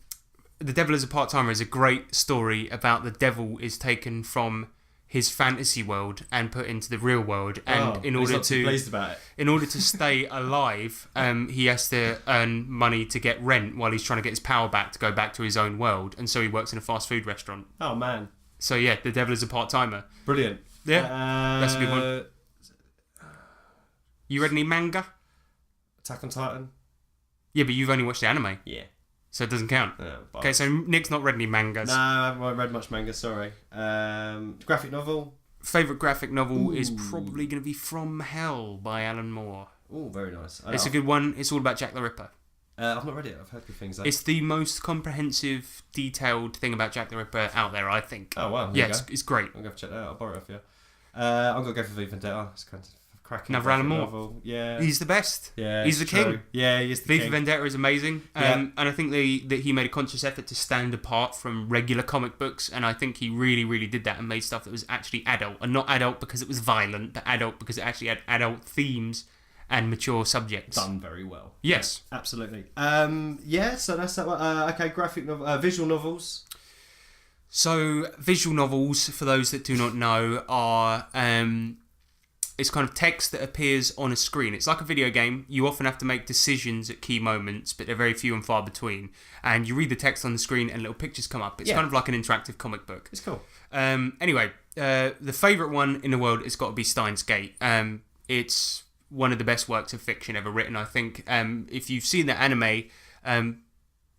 Devil is a Part-Timer is a great story about the devil is taken from his fantasy world and put into the real world, and in order to stay alive, he has to earn money to get rent while he's trying to get his power back to go back to his own world, and so he works in a fast food restaurant. Oh man! So yeah, The Devil is a Part-Timer. Brilliant. Yeah, that's a good one. You read any manga? Attack on Titan. Yeah, but you've only watched the anime. Yeah. So it doesn't count. Okay, so Nick's not read any mangas. No, I haven't read much manga, sorry. Graphic novel? Favourite graphic novel is probably going to be From Hell by Alan Moore. Oh, very nice. It's a good one. It's all about Jack the Ripper. I've not read it. I've heard good things. Though. It's the most comprehensive, detailed thing about Jack the Ripper out there, I think. Oh wow! Yeah, it's great. I'm gonna check that out. I'll borrow it off you. I'm gonna go for V Vendetta. It's kind of cracking. Another Alan Moore. Novel. Yeah, he's the best. Yeah, he's the king. Yeah, he's the V king. for Vendetta is amazing. Yeah. And I think that he made a conscious effort to stand apart from regular comic books, and I think he really, really did that and made stuff that was actually adult, and not adult because it was violent, but adult because it actually had adult themes and mature subjects. Done very well. Yes, absolutely. Yeah, so that's that one. Okay, graphic novel, visual novels. So visual novels, for those that do not know, are it's kind of text that appears on a screen. It's like a video game. You often have to make decisions at key moments, but they're very few and far between. And you read the text on the screen and little pictures come up. It's kind of like an interactive comic book. It's cool. Anyway, the favourite one in the world has got to be Steins Gate. It's one of the best works of fiction ever written, I think. If you've seen the anime,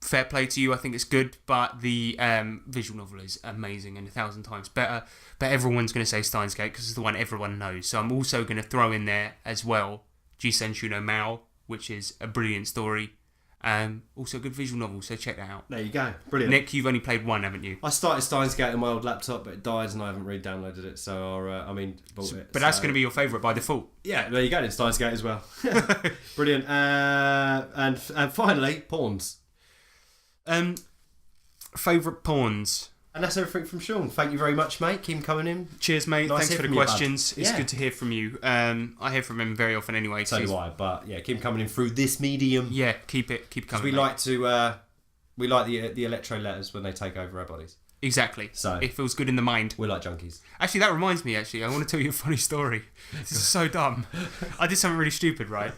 fair play to you, I think it's good, but the visual novel is amazing and 1,000 times better. But everyone's going to say Steins Gate because it's the one everyone knows. So I'm also going to throw in there as well Jisenshu no Mao, which is a brilliant story. Also a good visual novel, so check that out. There you go. Brilliant. Nick, you've only played one, haven't you? I started Steins Gate on my old laptop, but it died and I haven't re-downloaded it, so bought it. But that's going to be your favourite by default. Yeah, there you go, then Steins Gate as well. Brilliant. And finally, Pawns. Favourite pawns. And that's everything from Sean. Thank you very much, mate. Keep him coming in. Cheers, mate. Nice Thanks for the from you, questions. bud. It's Yeah. good to hear from you. I hear from him very often anyway. So do I, but yeah, keep him coming in through this medium. Yeah, keep coming. We like to, we like the electro letters when they take over our bodies. Exactly. So it feels good in the mind. We're like junkies. Actually, that reminds me. I want to tell you a funny story. This is so dumb. I did something really stupid, right?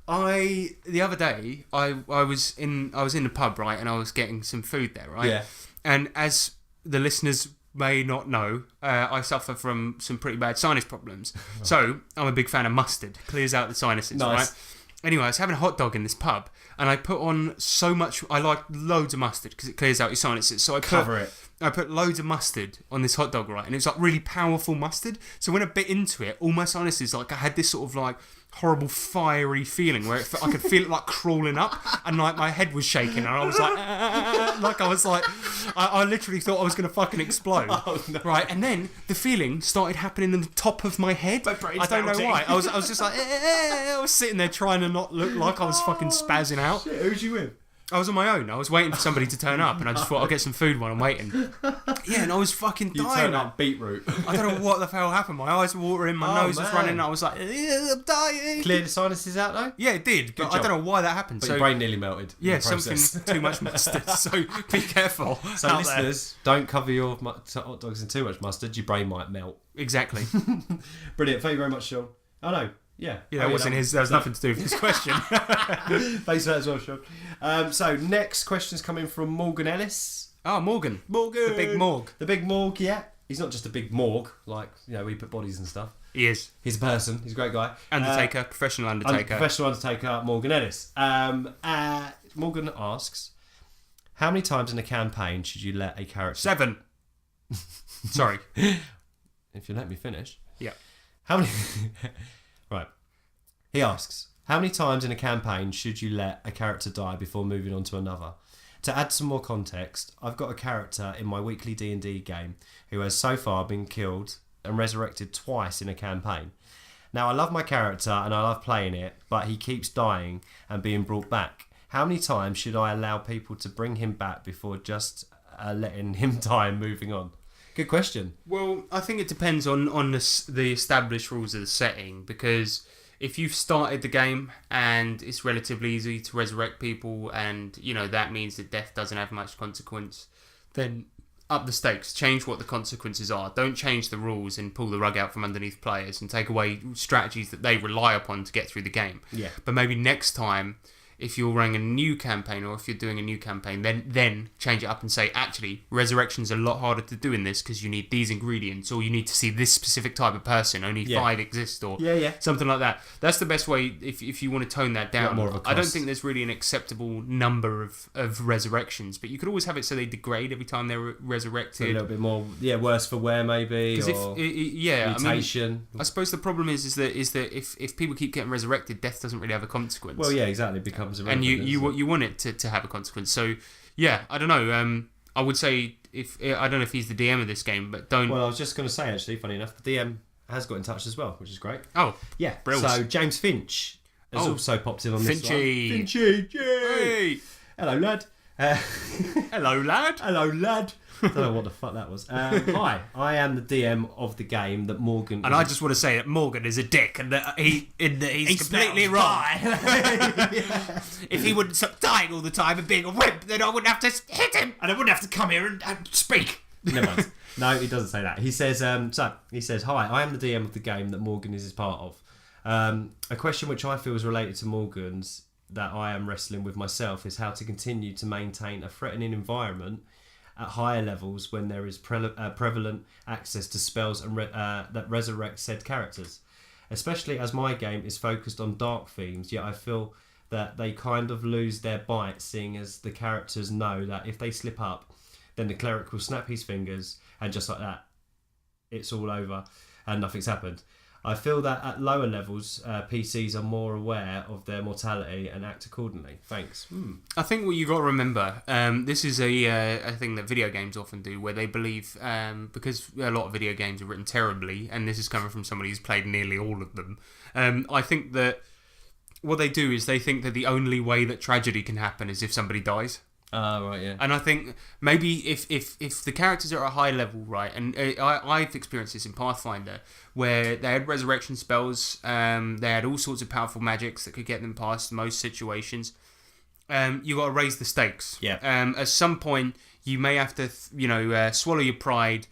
The other day I was in the pub, right, and I was getting some food there, right? Yeah. And as the listeners may not know, I suffer from some pretty bad sinus problems. So I'm a big fan of mustard. Clears out the sinuses, Nice. right? Anyway, I was having a hot dog in this pub, and I put on so much. I like loads of mustard because it clears out your sinuses. So I put loads of mustard on this hot dog, right? And it was like really powerful mustard. So when I bit into it, all my sinuses, like I had this sort of like horrible fiery feeling where I could feel it like crawling up, and like my head was shaking, and I was like, I literally thought I was going to fucking explode. Oh, no. Right? And then the feeling started happening on the top of my head. I don't know why. I was just like, I was sitting there trying to not look like I was fucking spazzing out. Shit, who'd you with? I was on my own. I was waiting for somebody to turn up, and I just thought I'll get some food while I'm waiting. Yeah, and I was fucking dying. You turned up beetroot. I don't know what the hell happened. My eyes were watering, my nose was running, and I was like, I'm dying. Cleared the sinuses out though? Yeah, it did, but Good I don't know why that happened. But your brain nearly melted. in Yeah, the process. something too much mustard. So be careful. So out listeners, don't cover your hot dogs in too much mustard. Your brain might melt. there. Exactly. Brilliant. Thank you very much, Sean. Oh no. Yeah. Yeah, that wasn't his. That was nothing to do with his question. Thanks for that as well, Sean. So next question's coming from Morgan Ellis. Oh, Morgan. The big morgue. The big morgue, yeah. He's not just a big morgue, like, you know, we put bodies and stuff. He is. He's a person. He's a great guy. Undertaker, professional undertaker. Professional undertaker, Morgan Ellis. Morgan asks, how many times in a campaign should you let a character... 7. Sorry. If you let me finish. Yeah. How many... Right. He asks, how many times in a campaign should you let a character die before moving on to another? To add some more context, I've got a character in my weekly D&D game who has so far been killed and resurrected twice in a campaign. Now, I love my character and I love playing it, but he keeps dying and being brought back. How many times should I allow people to bring him back before just letting him die and moving on? Good question. Well, I think it depends on the established rules of the setting, because if you've started the game and it's relatively easy to resurrect people, and you know that means that death doesn't have much consequence, then up the stakes, change what the consequences are. Don't change the rules and pull the rug out from underneath players and take away strategies that they rely upon to get through the game. Yeah. But maybe next time, if you're running a new campaign, or if you're doing a new campaign, then change it up and say, actually, resurrection's a lot harder to do in this because you need these ingredients, or you need to see this specific type of person, only 5 exist, or something like that. That's the best way if you want to tone that down. More of a cost. I don't think there's really an acceptable number of resurrections, but you could always have it so they degrade every time they're resurrected. A little bit more, worse for wear maybe, or mutation. I suppose the problem is that if people keep getting resurrected, death doesn't really have a consequence. Well, yeah, exactly. It becomes irrelevant, and you want it to have a consequence. So yeah, I don't know. I would say I don't know if he's the DM of this game, but don't. Well, I was just going to say, actually, funny enough, the DM has got in touch as well, which is great. Oh, yeah. Brilliant. So James Finch has also popped in on this one. Finchy, yay! Hello, lad. Hello, lad. Hello, lad. I don't know what the fuck that was. Hi, I am the DM of the game that Morgan. And I just want to say that Morgan is a dick, and that he's completely wrong. If he wouldn't stop dying all the time and being a wimp, then I wouldn't have to hit him, and I wouldn't have to come here and speak. Never mind. No, he doesn't say that. He says, hi, I am the DM of the game that Morgan is part of. A question which I feel is related to Morgan's that I am wrestling with myself is how to continue to maintain a threatening environment at higher levels when there is prevalent access to spells and that resurrect said characters. Especially as my game is focused on dark themes, yet I feel that they kind of lose their bite, seeing as the characters know that if they slip up, then the cleric will snap his fingers, and just like that, it's all over and nothing's happened. I feel that at lower levels, PCs are more aware of their mortality and act accordingly. Thanks. I think what you got to remember, this is a thing that video games often do, where they believe, because a lot of video games are written terribly, and this is coming from somebody who's played nearly all of them, I think that what they do is they think that the only way that tragedy can happen is if somebody dies. Right, yeah. And I think maybe if the characters are at a high level, right, and I've experienced this in Pathfinder, where they had resurrection spells, they had all sorts of powerful magics that could get them past most situations. You got to raise the stakes. Yeah. At some point, you may have to, swallow your pride,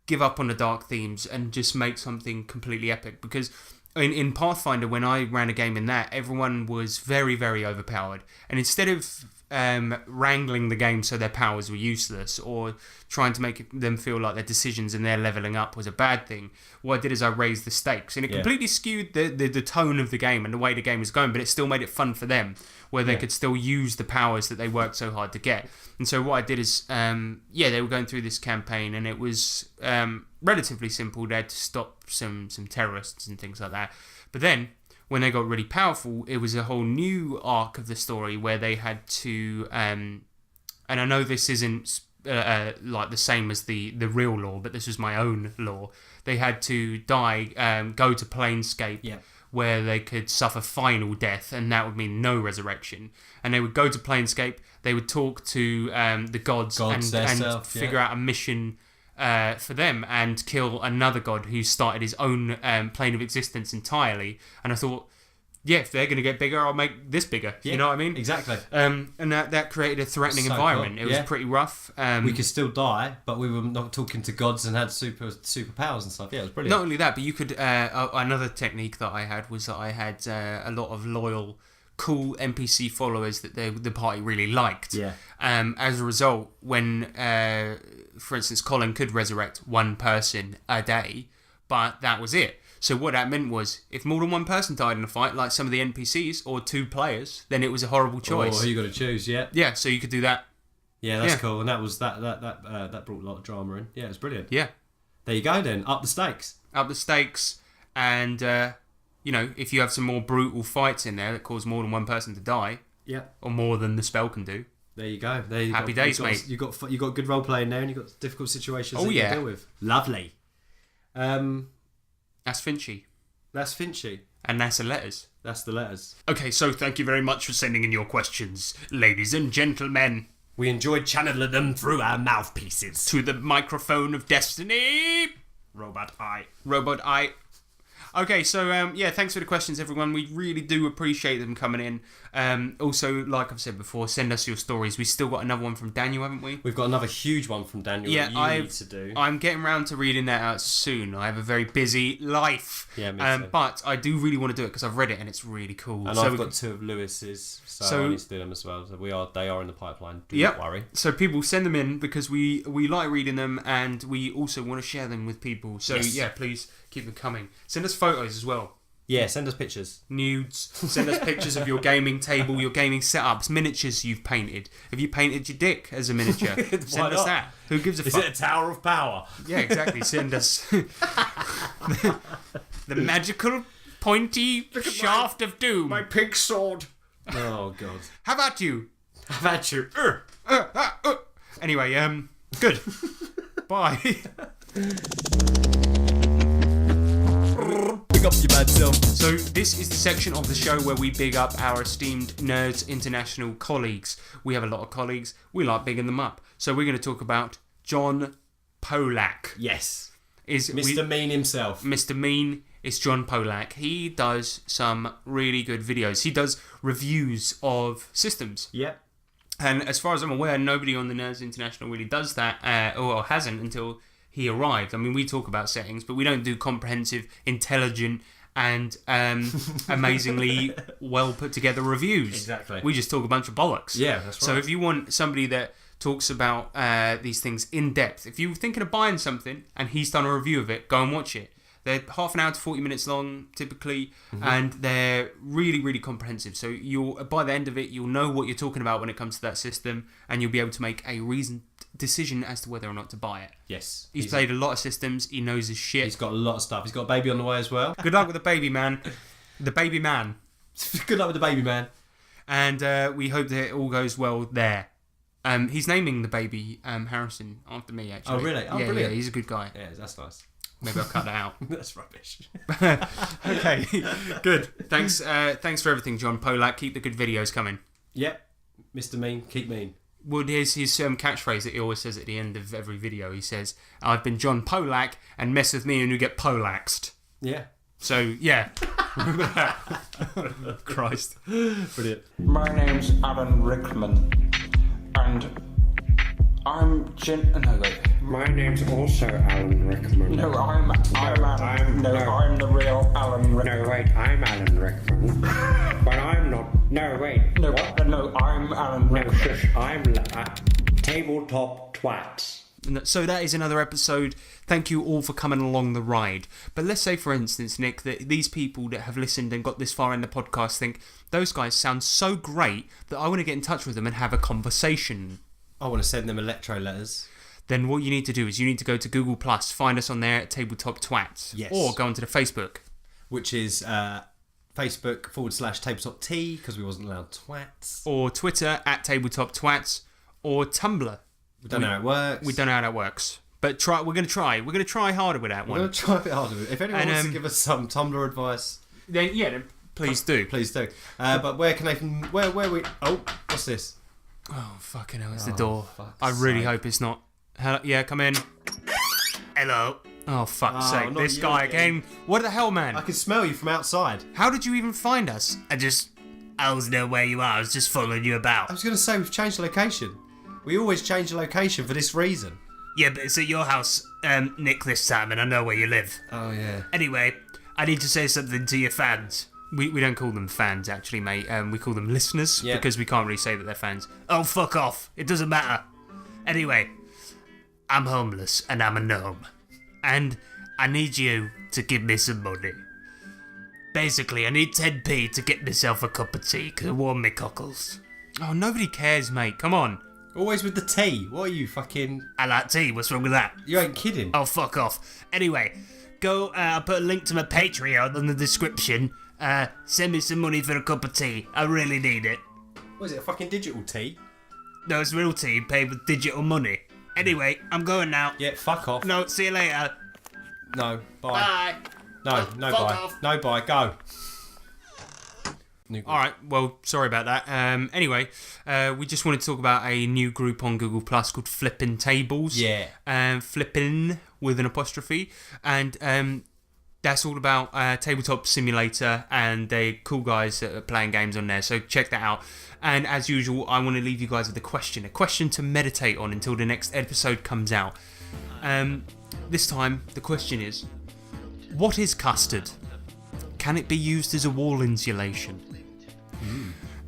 give up on the dark themes, and just make something completely epic. Because in Pathfinder, when I ran a game in that, everyone was very, very overpowered, and instead of wrangling the game so their powers were useless, or trying to make them feel like their decisions and their leveling up was a bad thing, what I did is I raised the stakes, and it completely skewed the tone of the game and the way the game was going, but it still made it fun for them, where they could still use the powers that they worked so hard to get. And so what I did is they were going through this campaign, and it was relatively simple. They had to stop some terrorists and things like that, but then when they got really powerful, it was a whole new arc of the story where they had to, and I know this isn't like the same as the real lore, but this was my own lore. They had to die, go to Planescape, where they could suffer final death, and that would mean no resurrection. And they would go to Planescape, they would talk to the gods and figure out a mission for them, and kill another god who started his own plane of existence entirely. And I thought, if they're going to get bigger, I'll make this bigger. You know what I mean? Exactly. And that created a threatening environment. Cool. It was pretty rough. We could still die, but we were not talking to gods and had superpowers and stuff. Yeah, it was brilliant. Not only that, but you could... another technique that I had was that I had a lot of loyal, cool NPC followers that the party really liked. Yeah. As a result, when, for instance, Colin could resurrect one person a day, but that was it. So what that meant was, if more than one person died in a fight, like some of the NPCs, or 2 players, then it was a horrible choice. Oh, you got to choose, yeah. Yeah, so you could do that. Yeah, that's cool. And that was that brought a lot of drama in. Yeah, it was brilliant. Yeah. There you go then. Up the stakes. Up the stakes, and if you have some more brutal fights in there that cause more than one person to die, or more than the spell can do. There you go. Happy days, mate. You got good role playing there, and you got difficult situations that you deal with. Lovely. That's Finchy. That's Finchy. And that's the letters. That's the letters. Okay, so thank you very much for sending in your questions, ladies and gentlemen. We enjoyed channeling them through our mouthpieces. To the microphone of destiny. Robot Eye. Robot Eye. Okay, so thanks for the questions, everyone. We really do appreciate them coming in. Also, like I've said before, send us your stories. We've still got another one from Daniel, haven't we? We've got another huge one from Daniel that you need to do. I'm getting round to reading that out soon. I have a very busy life. Yeah, me too. But I do really want to do it because I've read it and it's really cool. And I've got 2 of Lewis's, so I need to do them as well. So they are in the pipeline. Do not worry. So people send them in because we like reading them and we also want to share them with people. So please keep them coming. Send us photos as well. Yeah, send us pictures. Nudes. Send us pictures of your gaming table, your gaming setups, miniatures you've painted. Have you painted your dick as a miniature? Send us that. Who gives a fuck? Is it a Tower of Power? Yeah, exactly. Send us the magical pointy shaft of doom. My pig sword. Oh, God. How about you? How about you? Anyway, good. Bye. Big up your bad self. So this is the section of the show where we big up our esteemed Nerds International colleagues. We have a lot of colleagues. We like bigging them up. So we're going to talk about John Polak. Yes. Mr. Mean himself. Mr. Mean is John Polak. He does some really good videos. He does reviews of systems. Yep. And as far as I'm aware, nobody on the Nerds International really does that, or hasn't until he arrived. I mean, we talk about settings, but we don't do comprehensive, intelligent, and amazingly well put together reviews. Exactly. We just talk a bunch of bollocks. Yeah, that's right. So if you want somebody that talks about these things in depth, if you're thinking of buying something and he's done a review of it, go and watch it. They're half an hour to 40 minutes long, typically, and they're really, really comprehensive. So by the end of it, you'll know what you're talking about when it comes to that system, and you'll be able to make a reasoned decision as to whether or not to buy it. Yes. He's played a lot of systems. He knows his shit. He's got a lot of stuff. He's got a baby on the way as well. Good luck with the baby, man. The baby man. Good luck with the baby, man. And we hope that it all goes well there. He's naming the baby Harrison after me, actually. Oh, really? Oh, yeah, brilliant. Yeah, he's a good guy. Yeah, that's nice. Maybe I'll cut that out. That's rubbish. Okay, good. Thanks for everything, John Polak. Keep the good videos coming. Yep. Mr. Mean, keep mean. Well, here's his catchphrase that he always says at the end of every video. He says, "I've been John Polak, and mess with me and you get polaxed." Yeah. So, yeah. Remember that. Christ. Brilliant. My name's Alan Rickman, and I'm No, wait. My name's also Alan Rickman. No, I'm the real Alan Rickman. No, wait, I'm Alan Rickman. But I'm not. No, wait. No, what? No, I'm Alan Rickman. No, shush, I'm Tabletop Twats. So that is another episode. Thank you all for coming along the ride. But let's say, for instance, Nick, that these people that have listened and got this far in the podcast think, those guys sound so great that I want to get in touch with them and have a conversation. I want to send them electro letters. Then what you need to do is you need to go to Google+, find us on there at TabletopTwats. Yes. Or go onto the Facebook. Which is Facebook.com/TabletopT, because we wasn't allowed twats. Or Twitter at TabletopTwats. Or Tumblr. We don't know how it works. We don't know how that works. But we're going to try. We're going to try harder with that one. We're going to try a bit harder with it. If anyone wants to give us some Tumblr advice... Then please do. Please do. But where can they... Where we... Oh, what's this? Oh, fucking hell, it's the door. I really hope it's not. Hello, yeah, come in. Hello. Oh, fuck's sake. This guy again. What the hell, man? I can smell you from outside. How did you even find us? I was know where you are. I was just following you about. I was going to say, we've changed location. We always change the location for this reason. Yeah, but it's at your house, Nick, this time, and I know where you live. Oh, yeah. Anyway, I need to say something to your fans. We don't call them fans, actually, mate. We call them listeners, because we can't really say that they're fans. Oh, fuck off. It doesn't matter. Anyway, I'm homeless, and I'm a gnome. And I need you to give me some money. Basically, I need 10p to get myself a cup of tea, to warm me cockles. Oh, nobody cares, mate. Come on. Always with the tea. What are you, fucking... I like tea. What's wrong with that? You ain't kidding. Oh, fuck off. Anyway, go, I'll put a link to my Patreon in the description. Send me some money for a cup of tea. I really need it. What is it, a fucking digital tea? No, it's real tea paid with digital money. Anyway, I'm going now. Yeah, fuck off. No, see you later. No, bye. Bye. No, Fuck bye. off. No, bye. Go. Alright, well, sorry about that. Anyway, we just wanted to talk about a new group on Google Plus called Flippin' Tables. Yeah. Flippin' with an apostrophe. And That's all about Tabletop Simulator, and they're cool guys that are playing games on there, so check that out. And as usual, I want to leave you guys with a question to meditate on until the next episode comes out. This time, the question is, what is custard? Can it be used as a wall insulation?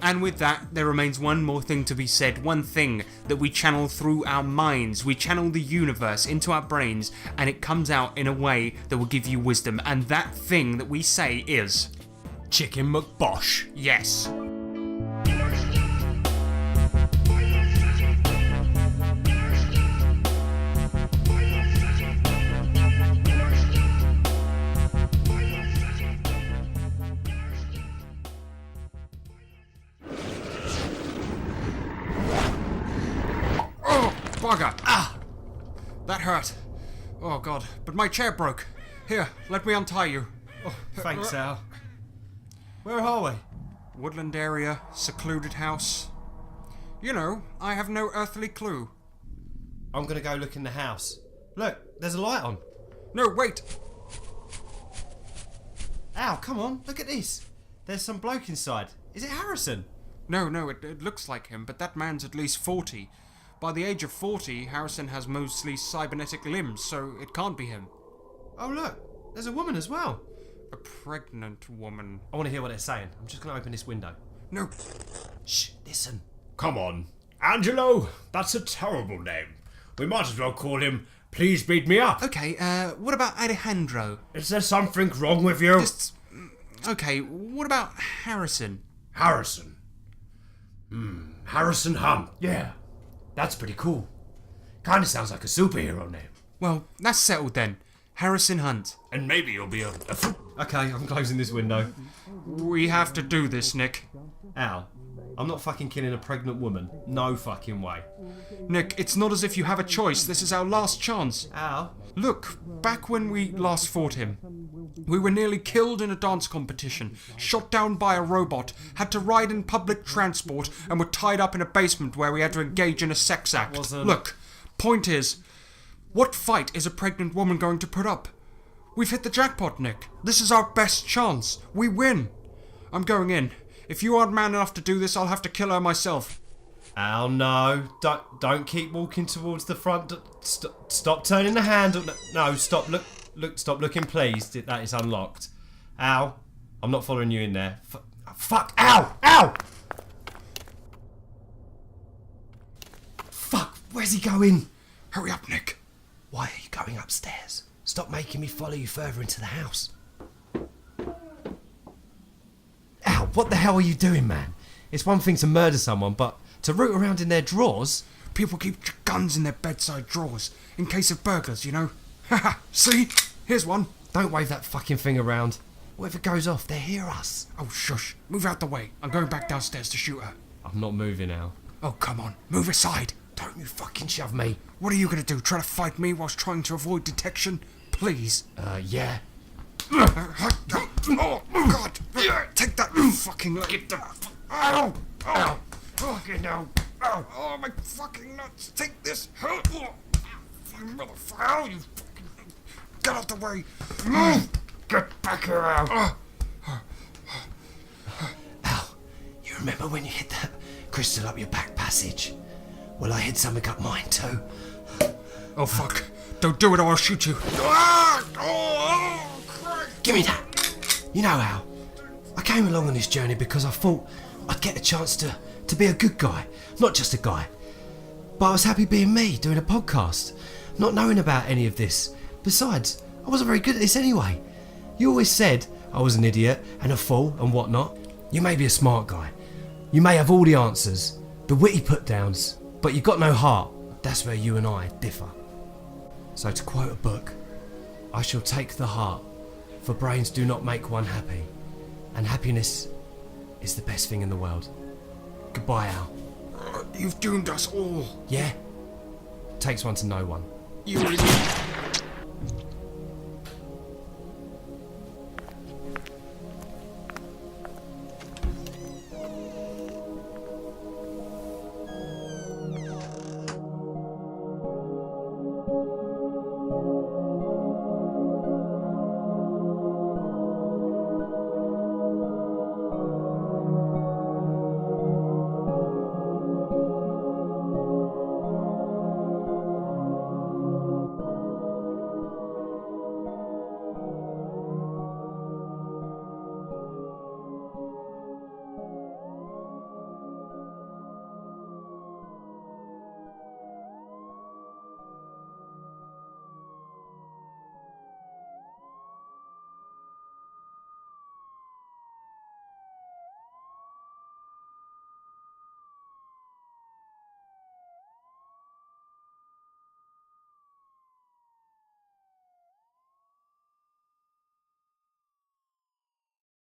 And with that, there remains one more thing to be said, one thing that we channel through our minds. We channel the universe into our brains, and it comes out in a way that will give you wisdom. And that thing that we say is... Chicken McBosh. Yes. Bugger! Ah! That hurt. Oh god, but my chair broke. Here, let me untie you. Oh, thanks, Al. Where are we? Woodland area, secluded house. You know, I have no earthly clue. I'm gonna go look in the house. Look, there's a light on. No, wait! Al, come on, look at this. There's some bloke inside. Is it Harrison? No, it looks like him, but that man's at least 40. By the age of 40, Harrison has mostly cybernetic limbs, so it can't be him. Oh look, there's a woman as well. A pregnant woman. I want to hear what they're saying. I'm just going to open this window. No. Shh, listen. Come on. Angelo, that's a terrible name. We might as well call him Please Beat Me Up. Okay, what about Alejandro? Is there something wrong with you? Okay, what about Harrison? Harrison? Harrison Hunt. Yeah, that's pretty cool. Kinda sounds like a superhero name. Well, that's settled then. Harrison Hunt. And maybe you'll be a Okay, I'm closing this window. We have to do this, Nick. Al, I'm not fucking killing a pregnant woman. No fucking way. Nick, it's not as if you have a choice. This is our last chance. Al? Look, back when we last fought him, we were nearly killed in a dance competition, shot down by a robot, had to ride in public transport, and were tied up in a basement where we had to engage in a sex act. Look, point is, what fight is a pregnant woman going to put up? We've hit the jackpot, Nick. This is our best chance. We win. I'm going in. If you aren't man enough to do this, I'll have to kill her myself. Al, no. Don't keep walking towards the front. Stop turning the handle. No, stop. Look, stop looking, please. That is unlocked. Al, I'm not following you in there. Fuck. Ow! Ow! Fuck, where's he going? Hurry up, Nick. Why are you going upstairs? Stop making me follow you further into the house. Al, what the hell are you doing, man? It's one thing to murder someone, but to root around in their drawers? People keep guns in their bedside drawers, in case of burglars, you know. Haha, see? Here's one. Don't wave that fucking thing around. What if it goes off? They hear us. Oh, shush. Move out the way. I'm going back downstairs to shoot her. I'm not moving, Al. Oh, come on. Move aside. Don't you fucking shove me. What are you going to do? Try to fight me whilst trying to avoid detection? Please. Yeah. Oh, God. Take that fucking leg. Get the... Ow! Ow! Fucking no. Oh, my fucking nuts. Take this. Fucking motherfucker. You fucking... Get out the way. Move! Get back here, Al. Al, you remember when you hit that crystal up your back passage? Well, I hid something up mine too. Oh, fuck. Don't do it or I'll shoot you. Give me that. You know, Al, I came along on this journey because I thought I'd get a chance to be a good guy. Not just a guy. But I was happy being me, doing a podcast. Not knowing about any of this. Besides, I wasn't very good at this anyway. You always said I was an idiot and a fool and whatnot. You may be a smart guy. You may have all the answers, the witty put-downs, but you've got no heart. That's where you and I differ. So to quote a book, I shall take the heart, for brains do not make one happy, and happiness is the best thing in the world. Goodbye, Al. You've doomed us all. Yeah? Takes one to know one. You...